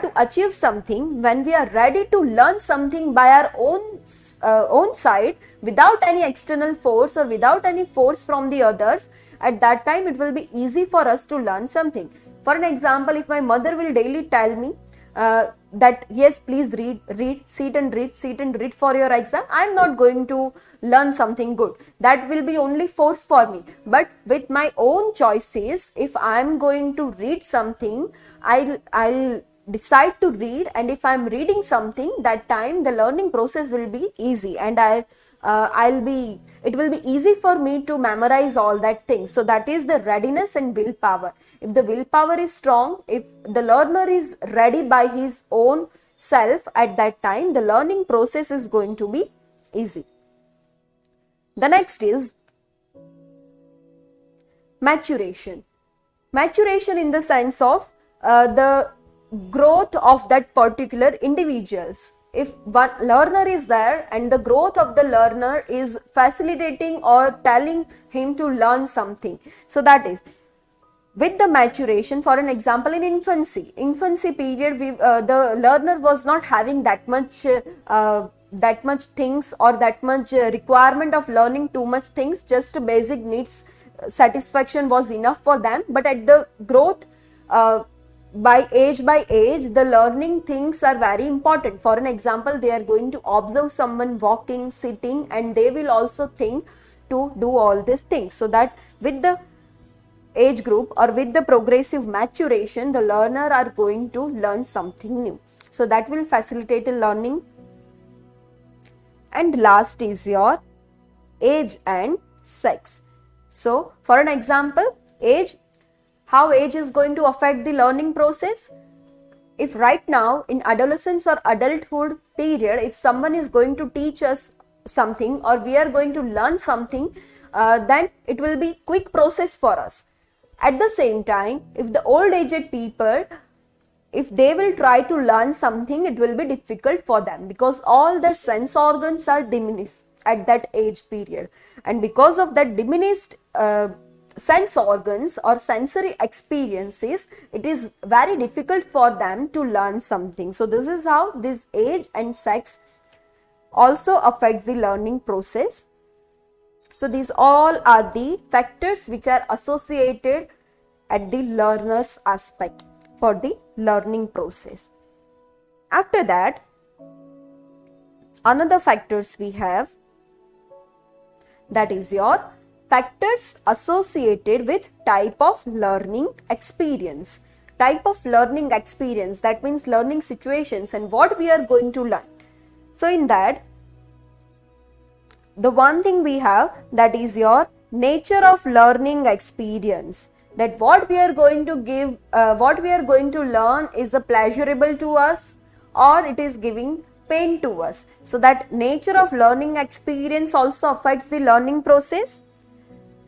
to achieve something, when we are ready to learn something by our own side, without any external force or without any force from the others, at that time it will be easy for us to learn something. For an example, if my mother will daily tell me that yes, please read, sit and read for your exam, I am not going to learn something good. That will be only force for me. But with my own choices, if I am going to read something, I'll decide to read, and if I am reading something, that time the learning process will be easy, and it will be easy for me to memorize all that things. So that is the readiness and willpower. If the willpower is strong, if the learner is ready by his own self, at that time the learning process is going to be easy. The next is maturation. Maturation in the sense of the growth of that particular individuals. If one learner is there and the growth of the learner is facilitating or telling him to learn something, so that is with the maturation. For an example, in infancy period, the learner was not having that much things or that much requirement of learning too much things. Just basic needs satisfaction was enough for them. But at the growth, by age, the learning things are very important. For an example, they are going to observe someone walking, sitting, and they will also think to do all these things. So that with the age group or with the progressive maturation, the learner are going to learn something new. So that will facilitate a learning. And last is your age and sex. So for an example, age, how age is going to affect the learning process? If right now in adolescence or adulthood period, if someone is going to teach us something or we are going to learn something, then it will be quick process for us. At the same time, if the old aged people, if they will try to learn something, it will be difficult for them, because all their sense organs are diminished at that age period, and because of that diminished sense organs or sensory experiences, it is very difficult for them to learn something. So this is how this age and sex also affects the learning process. So these all are the factors which are associated at the learner's aspect for the learning process. After that, another factors we have, that is your factors associated with type of learning experience. Type of learning experience, that means learning situations and what we are going to learn. So in that, the one thing we have, that is your nature of learning experience. That what we are going to give, what we are going to learn is pleasurable to us or it is giving pain to us. So that nature of learning experience also affects the learning process.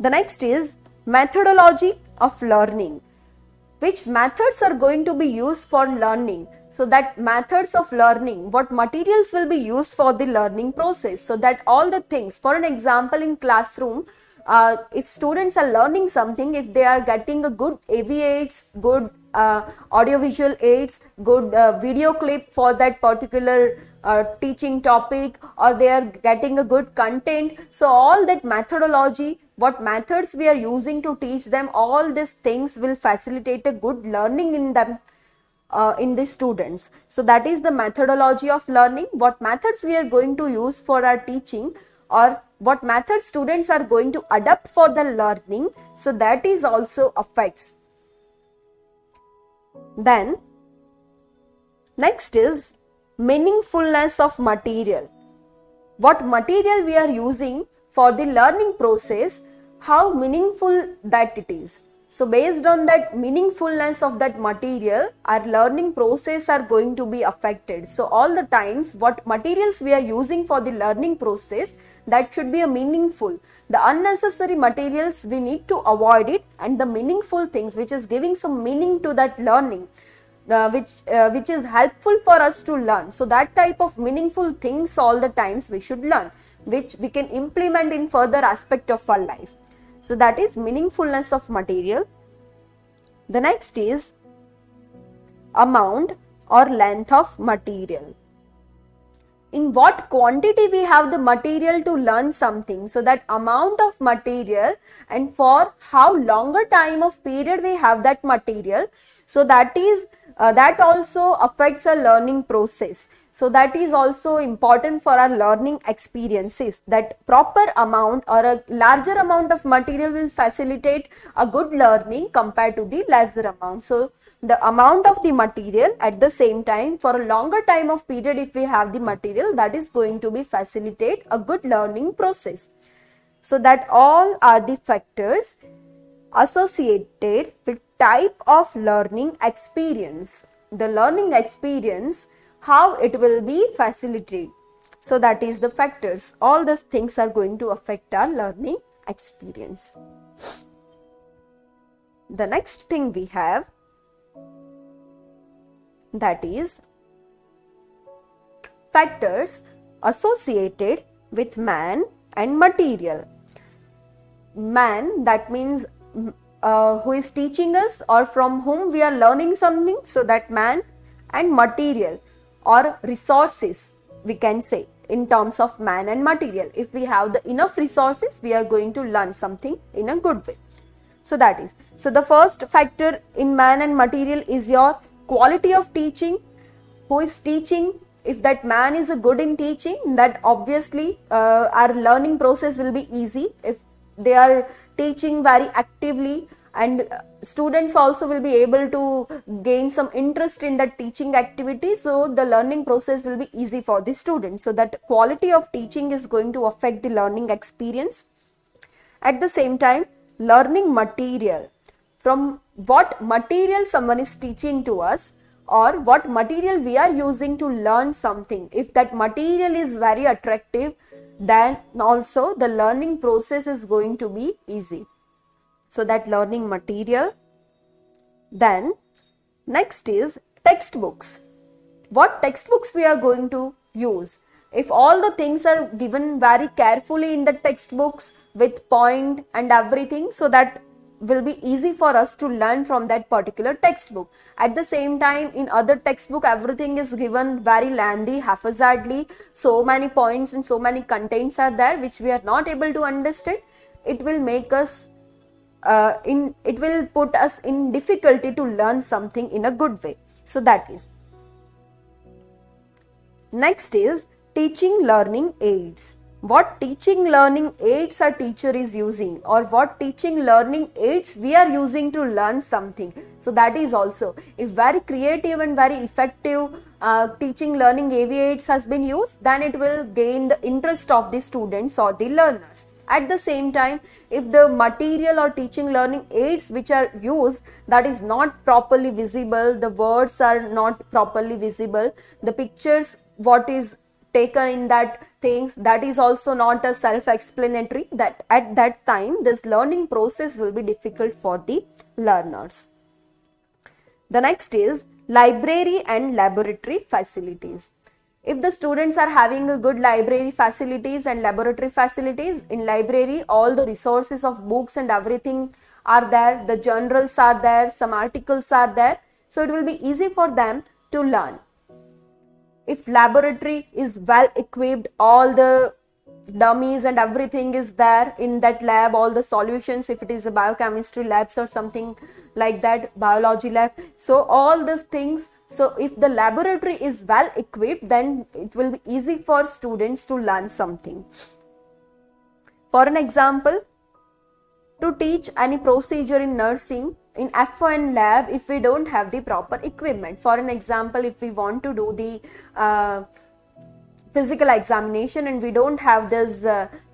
The next is methodology of learning. Which methods are going to be used for learning? So that methods of learning, what materials will be used for the learning process? So that all the things, for an example, in classroom, if students are learning something, if they are getting a good AV aids, good audiovisual aids, good video clip for that particular teaching topic, or they are getting a good content, so all that methodology, what methods we are using to teach them, all these things will facilitate a good learning in them, in the students. So that is the methodology of learning. What methods we are going to use for our teaching, or what method students are going to adapt for the learning, so that is also affects. Then next is meaningfulness of material. What material we are using for the learning process, how meaningful that it is. So based on that meaningfulness of that material, our learning process are going to be affected. So all the times what materials we are using for the learning process, that should be a meaningful. The unnecessary materials we need to avoid it, and the meaningful things which is giving some meaning to that learning, which is helpful for us to learn. So that type of meaningful things all the times we should learn, which we can implement in further aspect of our life. So that is meaningfulness of material. The next is amount or length of material. In what quantity we have the material to learn something, so that amount of material, and for how longer time of period we have that material, so that is that also affects our learning process. So that is also important for our learning experiences, that proper amount or a larger amount of material will facilitate a good learning compared to the lesser amount. So the amount of the material, at the same time for a longer time of period if we have the material, that is going to be facilitate a good learning process. So that all are the factors associated with type of learning experience. The learning experience, how it will be facilitated. So that is the factors. All these things are going to affect our learning experience. The next thing we have, that is factors associated with man and material. Man, that means who is teaching us or from whom we are learning something, so that man, and material or resources, we can say in terms of man and material. If we have the enough resources, we are going to learn something in a good way. So that is, so the first factor in man and material is your quality of teaching. Who is teaching? If that man is a good in teaching, that obviously our learning process will be easy. If they are teaching very actively, and students also will be able to gain some interest in that teaching activity, so the learning process will be easy for the students. So that quality of teaching is going to affect the learning experience. At the same time, learning material, from what material someone is teaching to us, or what material we are using to learn something. If that material is very attractive, then also the learning process is going to be easy. So that learning material. Then next is textbooks. What textbooks we are going to use? If all the things are given very carefully in the textbooks with point and everything, so that will be easy for us to learn from that particular textbook. At the same time, in other textbook, everything is given very lengthy, haphazardly, so many points and so many contents are there which we are not able to understand. It will make us it will put us in difficulty to learn something in a good way. So that is. Next is teaching learning aids. What teaching learning aids our teacher is using, or what teaching learning aids we are using to learn something. So that is also, if very creative and very effective teaching learning aids has been used, then it will gain the interest of the students or the learners. At the same time, if the material or teaching learning aids which are used, that is not properly visible, the words are not properly visible, the pictures what is taken in that things, that is also not a self-explanatory, that at that time this learning process will be difficult for the learners. The next is library and laboratory facilities. If the students are having a good library facilities and laboratory facilities, in library all the resources of books and everything are there, the journals are there, some articles are there, so it will be easy for them to learn. If laboratory is well equipped, all the dummies and everything is there in that lab, all the solutions, if it is a biochemistry labs or something like that, biology lab, so all these things, so if the laboratory is well equipped, then it will be easy for students to learn something. For an example, to teach any procedure in nursing in F1 lab, if we don't have the proper equipment. For an example, if we want to do the physical examination and we don't have this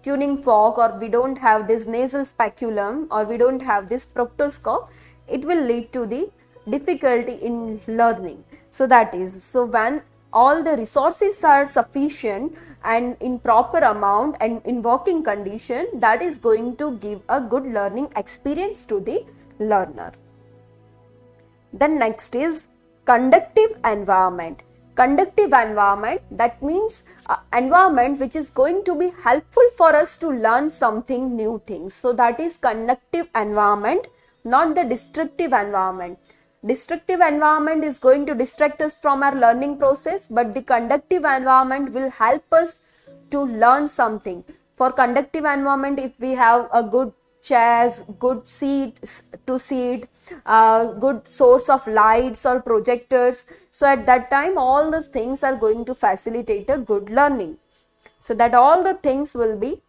tuning fork, or we don't have this nasal speculum, or we don't have this proctoscope, it will lead to the difficulty in learning. So that is, so when all the resources are sufficient and in proper amount and in working condition, that is going to give a good learning experience to the learner. Then next is conducive environment. Conducive environment, that means environment which is going to be helpful for us to learn something new things. So that is conducive environment, not the destructive environment. Destructive environment is going to distract us from our learning process, but the conducive environment will help us to learn something. For conducive environment, if we have a good chairs, good seats to sit, good source of lights or projectors, so at that time all these things are going to facilitate a good learning. So that all the things will be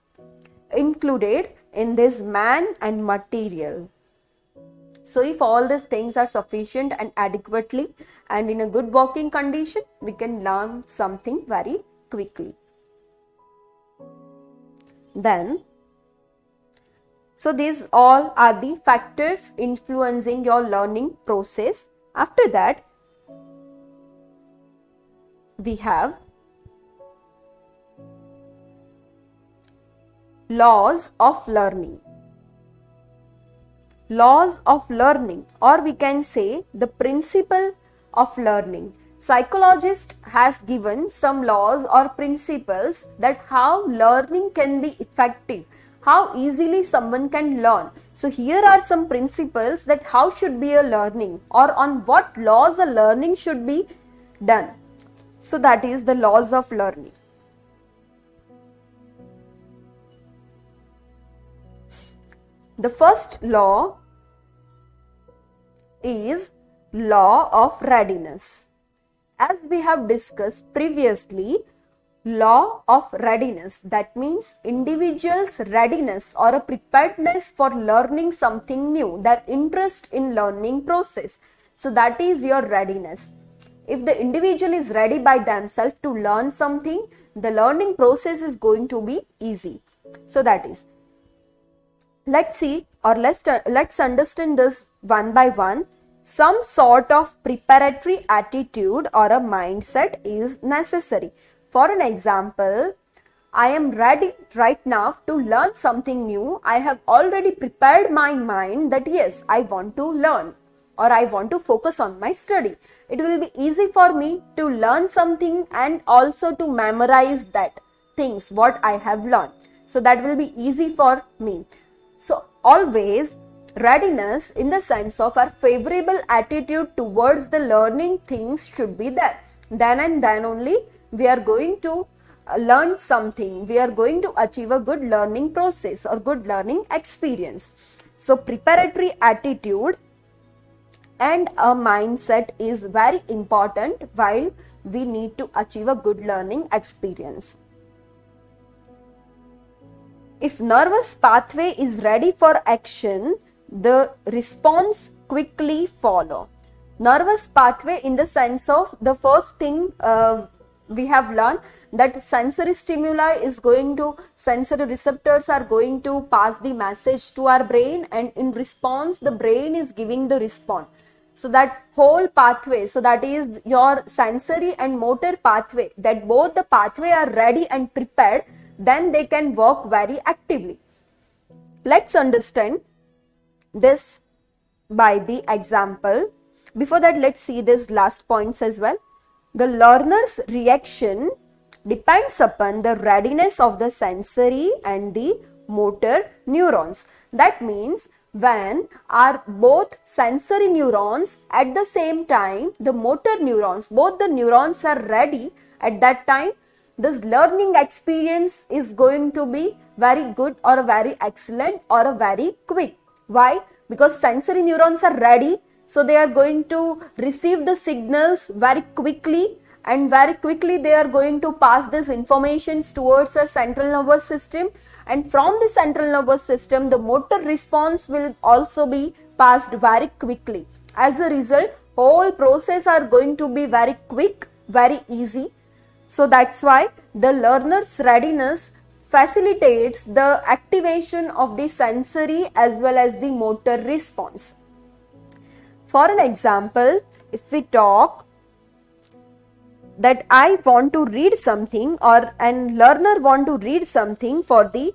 included in this man and material. So if all these things are sufficient and adequately and in a good working condition, we can learn something very quickly. Then, so these all are the factors influencing your learning process. After that, we have laws of learning. Laws of learning, or we can say the principle of learning. Psychologist has given some laws or principles that how learning can be effective, how easily someone can learn. So here are some principles that how should be a learning, or on what laws a learning should be done. So that is the laws of learning. The first law is law of readiness. As we have discussed previously, law of readiness, that means individual's readiness or a preparedness for learning something new, their interest in learning process. So that is your readiness. If the individual is ready by themselves to learn something, the learning process is going to be easy. So that is. Let's see, or let's understand this one by one. Some sort of preparatory attitude or a mindset is necessary. For an example, I am ready right now to learn something new. I have already prepared my mind that yes, I want to learn or I want to focus on my study. It will be easy for me to learn something and also to memorize that things what I have learned. So that will be easy for me. So always readiness in the sense of our favorable attitude towards the learning things should be there. Then and then only we are going to learn something. We are going to achieve a good learning process or good learning experience. So preparatory attitude and a mindset is very important while we need to achieve a good learning experience. If nervous pathway is ready for action, the response quickly follow. Nervous pathway in the sense of the first thing we have learned that sensory stimuli is going to, sensory receptors are going to pass the message to our brain, and in response the brain is giving the response. So that whole pathway, so that is your sensory and motor pathway, that both the pathway are ready and prepared, then they can work very actively. Let's understand this by the example. Before that, let's see these last points as well. The learner's reaction depends upon the readiness of the sensory and the motor neurons. That means when are both sensory neurons at the same time, the motor neurons, both the neurons are ready at that time, this learning experience is going to be very good or very excellent or very quick. Why? Because sensory neurons are ready, so they are going to receive the signals very quickly and very quickly they are going to pass this information towards our central nervous system, and from the central nervous system the motor response will also be passed very quickly. As a result, whole process are going to be very quick, very easy. So that's why the learner's readiness facilitates the activation of the sensory as well as the motor response. For an example, if we talk that I want to read something, or an learner want to read something for the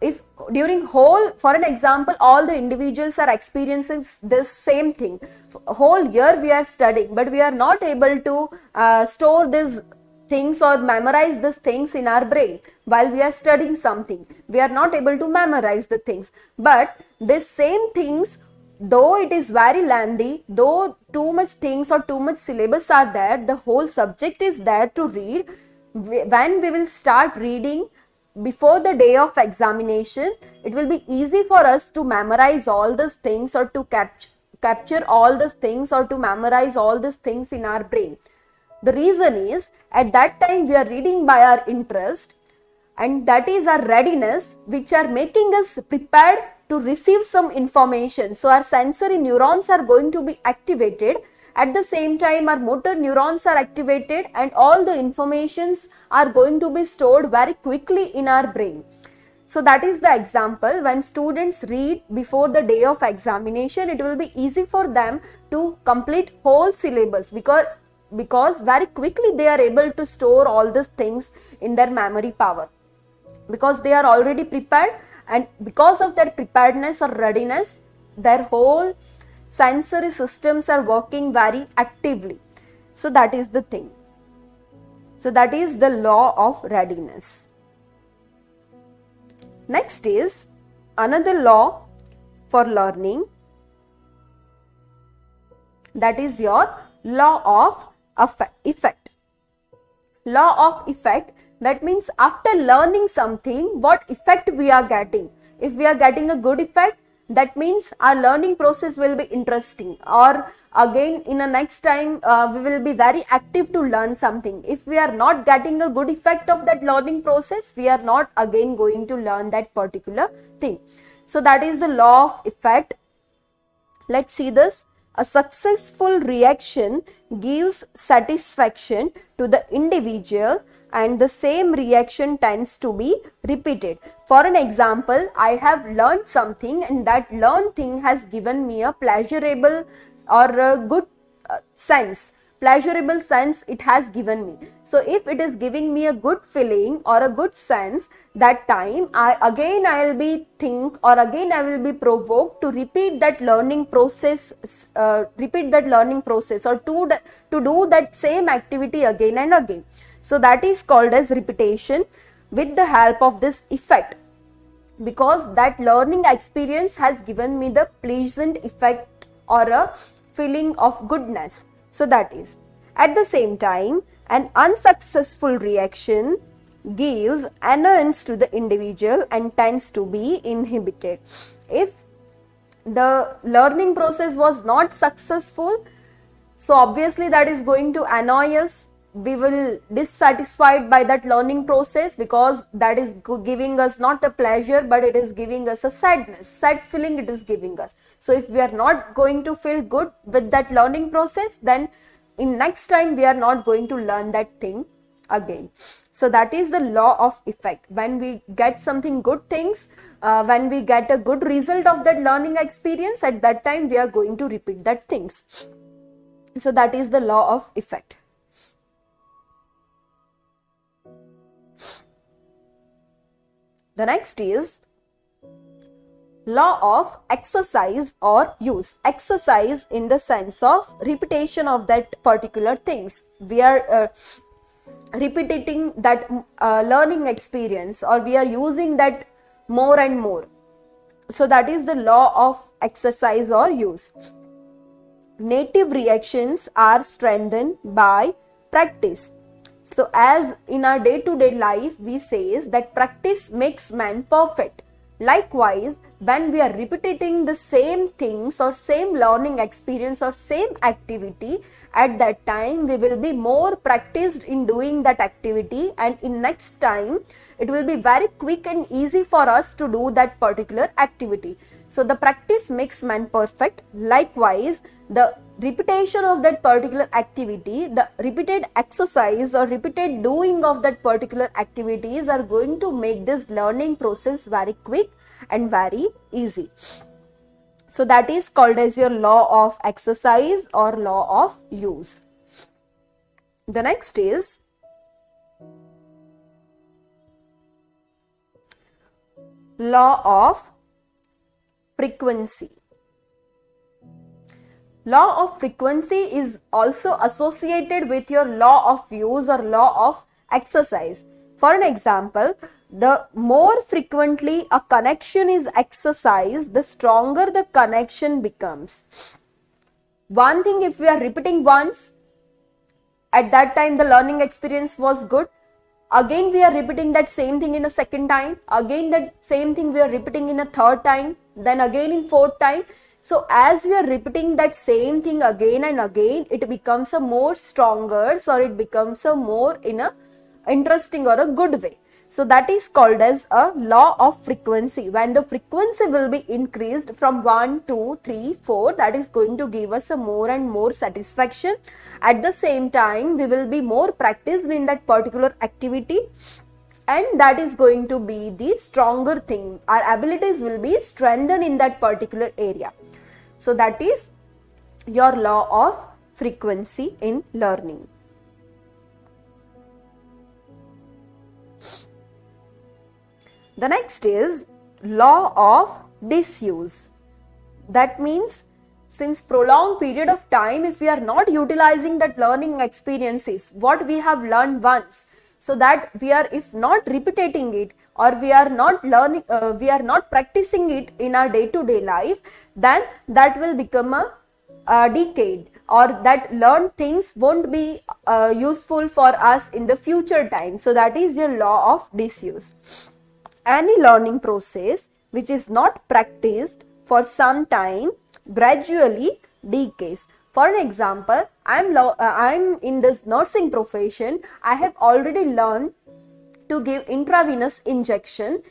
if during whole, for an example, all the individuals are experiencing this same thing, whole year we are studying, but we are not able to store these things or memorize these things in our brain. While we are studying something, we are not able to memorize the things, but this same things, though it is very lengthy, though too much things or too much syllabus are there, the whole subject is there to read. When we will start reading before the day of examination, it will be easy for us to memorize all these things, or to capture all these things, or to memorize all these things in our brain. The reason is, at that time we are reading by our interest, and that is our readiness, which are making us prepared to receive some information. So our sensory neurons are going to be activated. At the same time, our motor neurons are activated, and all the informations are going to be stored very quickly in our brain. So that is the example. When students read before the day of examination, it will be easy for them to complete whole syllabus, because very quickly they are able to store all these things in their memory power, because they are already prepared, and because of their preparedness or readiness, their whole sensory systems are working very actively. So that is the thing. So that is the law of readiness. Next is another law for learning, that is your law of effect. Law of effect, that means after learning something, what effect we are getting. If we are getting a good effect, that means our learning process will be interesting, or again in the next time we will be very active to learn something. If we are not getting a good effect of that learning process, we are not again going to learn that particular thing. So that is the law of effect. Let's see this. A successful reaction gives satisfaction to the individual, and the same reaction tends to be repeated. For an example, I have learned something, and that learned thing has given me a pleasurable or a good pleasurable sense it has given me. So if it is giving me a good feeling or a good sense, that time I will be provoked to repeat that learning process, or to do that same activity again and again. So that is called as repetition with the help of this effect, because that learning experience has given me the pleasant effect or a feeling of goodness. So that is. At the same time, an unsuccessful reaction gives annoyance to the individual and tends to be inhibited. If the learning process was not successful, so obviously that is going to annoy us. We will dissatisfied by that learning process, because that is giving us not a pleasure, but it is giving us a sadness, sad feeling it is giving us. So if we are not going to feel good with that learning process, then in next time we are not going to learn that thing again. So that is the law of effect. When we get something good things, when we get a good result of that learning experience, at that time we are going to repeat that things. So that is the law of effect. The next is law of exercise or use. Exercise in the sense of repetition of that particular things. We are repeating that learning experience, or we are using that more and more. So that is the law of exercise or use. Native reactions are strengthened by practice. So as in our day-to-day life, we say is that practice makes man perfect. Likewise, when we are repeating the same things or same learning experience or same activity, at that time we will be more practiced in doing that activity, and in next time it will be very quick and easy for us to do that particular activity. So the practice makes man perfect. Likewise, the repetition of that particular activity, the repeated exercise or repeated doing of that particular activities are going to make this learning process very quick and very easy. So that is called as your law of exercise or law of use. The next is law of frequency. Law of frequency is also associated with your law of use or law of exercise. For an example, the more frequently a connection is exercised, the stronger the connection becomes. One thing, if we are repeating once, at that time the learning experience was good. Again we are repeating that same thing in a second time. Again that same thing we are repeating in a third time. Then again in fourth time. So as we are repeating that same thing again and again, it becomes a more stronger, or it becomes a more in a interesting or a good way. So that is called as a law of frequency. When the frequency will be increased from 1, 2, 3, 4, that is going to give us a more and more satisfaction. At the same time, we will be more practiced in that particular activity, and that is going to be the stronger thing. Our abilities will be strengthened in that particular area. So that is your law of frequency in learning. The next is law of disuse. That means, since prolonged period of time, if we are not utilizing that learning experiences, what we have learned once, so that we are, if not repeating it, or we are not learning, we are not practicing it in our day-to-day life, then that will become a decade, or that learned things won't be useful for us in the future time. So that is your law of disuse. Any learning process which is not practiced for some time gradually decays. For an example, I'm in this nursing profession. I have already learned to give intravenous injection,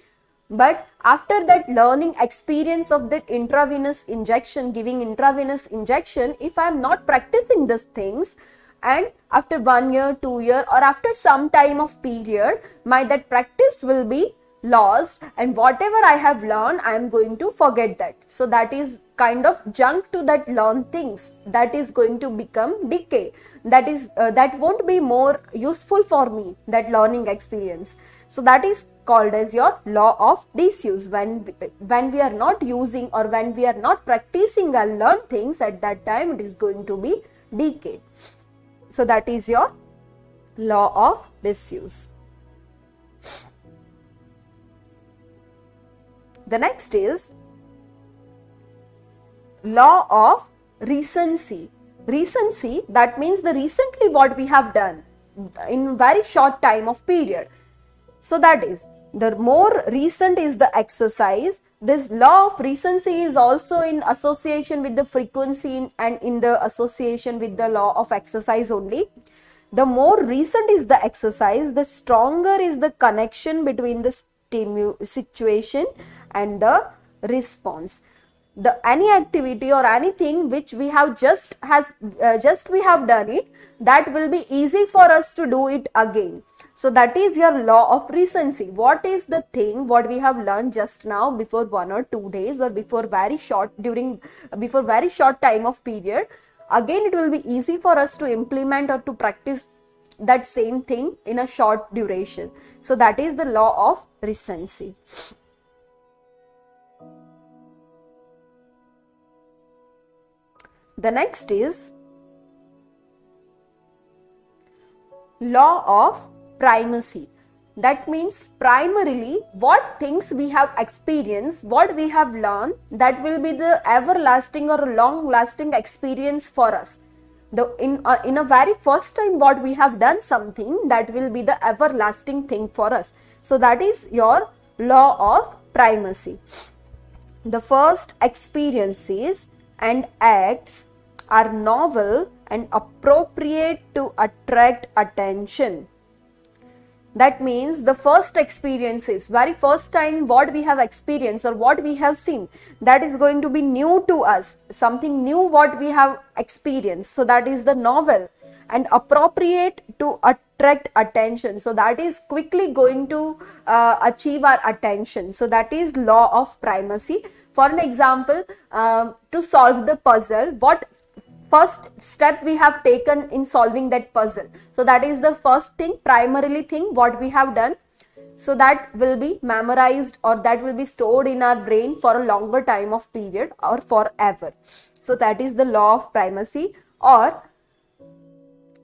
but after that learning experience of that intravenous injection, giving intravenous injection, if I am not practicing these things, and after 1 year, 2 year, or after some time of period, that practice will be lost, and whatever I have learned, I am going to forget that. So that is kind of junk to that learned things. That is going to become decay. That is that won't be more useful for me, that learning experience. So that is called as your law of disuse. When we are not using, or when we are not practicing our learned things, at that time it is going to be decayed. So that is your law of disuse. The next is law of recency. Recency, that means the recently what we have done in very short time of period. So that is, the more recent is the exercise. This law of recency is also in association with the frequency and in the association with the law of exercise only. The more recent is the exercise, the stronger is the connection between the situation and the response. Any activity or anything which we have just we have done it, that will be easy for us to do it again. So that is your law of recency. What is the thing what we have learned just now before 1 or 2 days, or before very short time of period, again it will be easy for us to implement or to practice that same thing in a short duration. So that is the law of recency. The next is law of primacy. That means primarily what things we have experienced, what we have learned, that will be the everlasting or long lasting experience for us. In a very first time what we have done something, that will be the everlasting thing for us. So that is your law of primacy. The first experiences and acts are novel and appropriate to attract attention. That means the first experiences, very first time what we have experienced or what we have seen, that is going to be new to us, something new what we have experienced. So that is the novel and appropriate to attract attention. So that is quickly going to achieve our attention. So that is law of primacy. For an example, to solve the puzzle, what first step we have taken in solving that puzzle? So that is the first thing, primarily thing what we have done. So that will be memorized or that will be stored in our brain for a longer time of period or forever. So that is the law of primacy. Or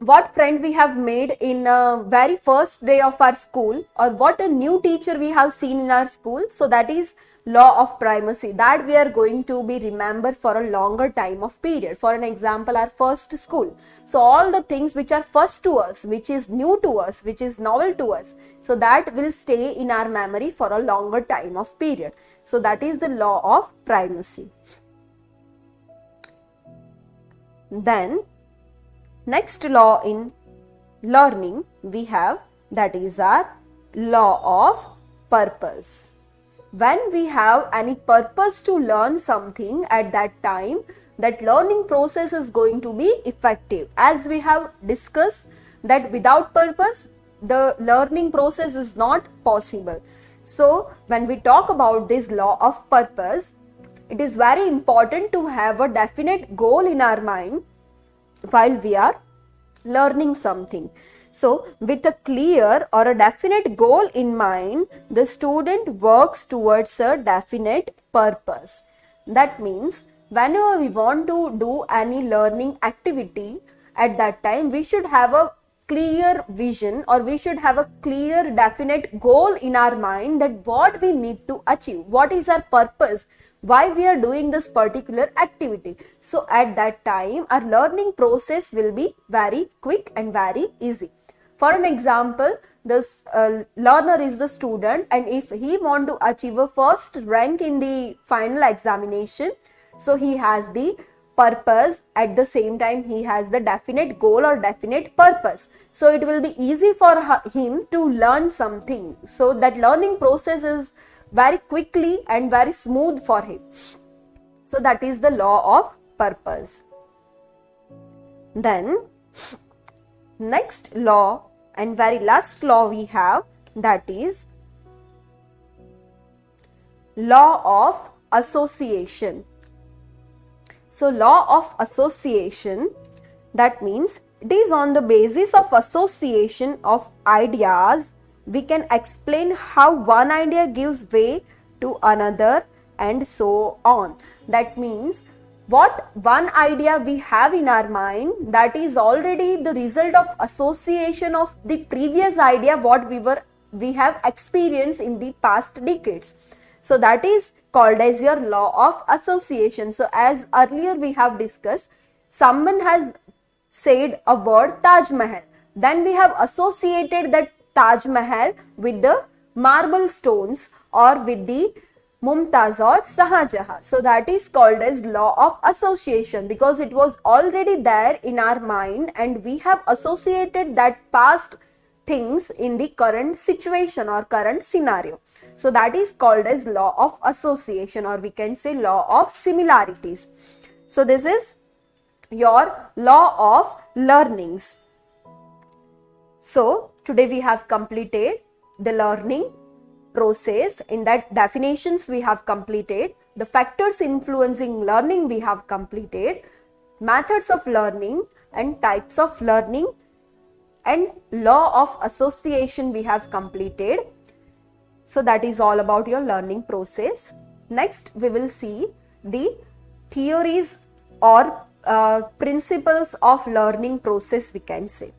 what friend we have made in very first day of our school, or what a new teacher we have seen in our school. So that is law of primacy, that we are going to be remembered for a longer time of period. For an example, our first school. So all the things which are first to us, which is new to us, which is novel to us, so that will stay in our memory for a longer time of period. So that is the law of primacy. Then next law in learning we have, that is our law of purpose. When we have any purpose to learn something, at that time that learning process is going to be effective. As we have discussed that without purpose the learning process is not possible. So when we talk about this law of purpose, it is very important to have a definite goal in our mind while we are learning something. So with a clear or a definite goal in mind, the student works towards a definite purpose. That means whenever we want to do any learning activity, at that time we should have a clear vision or we should have a clear definite goal in our mind, that what we need to achieve, what is our purpose, why we are doing this particular activity. So at that time our learning process will be very quick and very easy. For an example, this learner is the student, and if he want to achieve a first rank in the final examination, so he has the purpose, at the same time he has the definite goal or definite purpose. So it will be easy for him to learn something. So that learning process is very quickly and very smooth for him. So that is the law of purpose. Then next law and very last law we have, that is law of association. So law of association, that means it is on the basis of association of ideas we can explain how one idea gives way to another and so on. That means what one idea we have in our mind, that is already the result of association of the previous idea what we have experienced in the past decades. So that is called as your law of association. So as earlier we have discussed, someone has said a word Taj Mahal, then we have associated that Taj Mahal with the marble stones or with the Mumtaz or Shahjahan. So that is called as law of association, because it was already there in our mind and we have associated that past things in the current situation or current scenario. So that is called as law of association, or we can say law of similarities. So this is your law of learnings. So today we have completed the learning process. In that definitions we have completed, the factors influencing learning we have completed, methods of learning and types of learning, and law of association we have completed. So that is all about your learning process. Next we will see the theories or principles of learning process, we can say.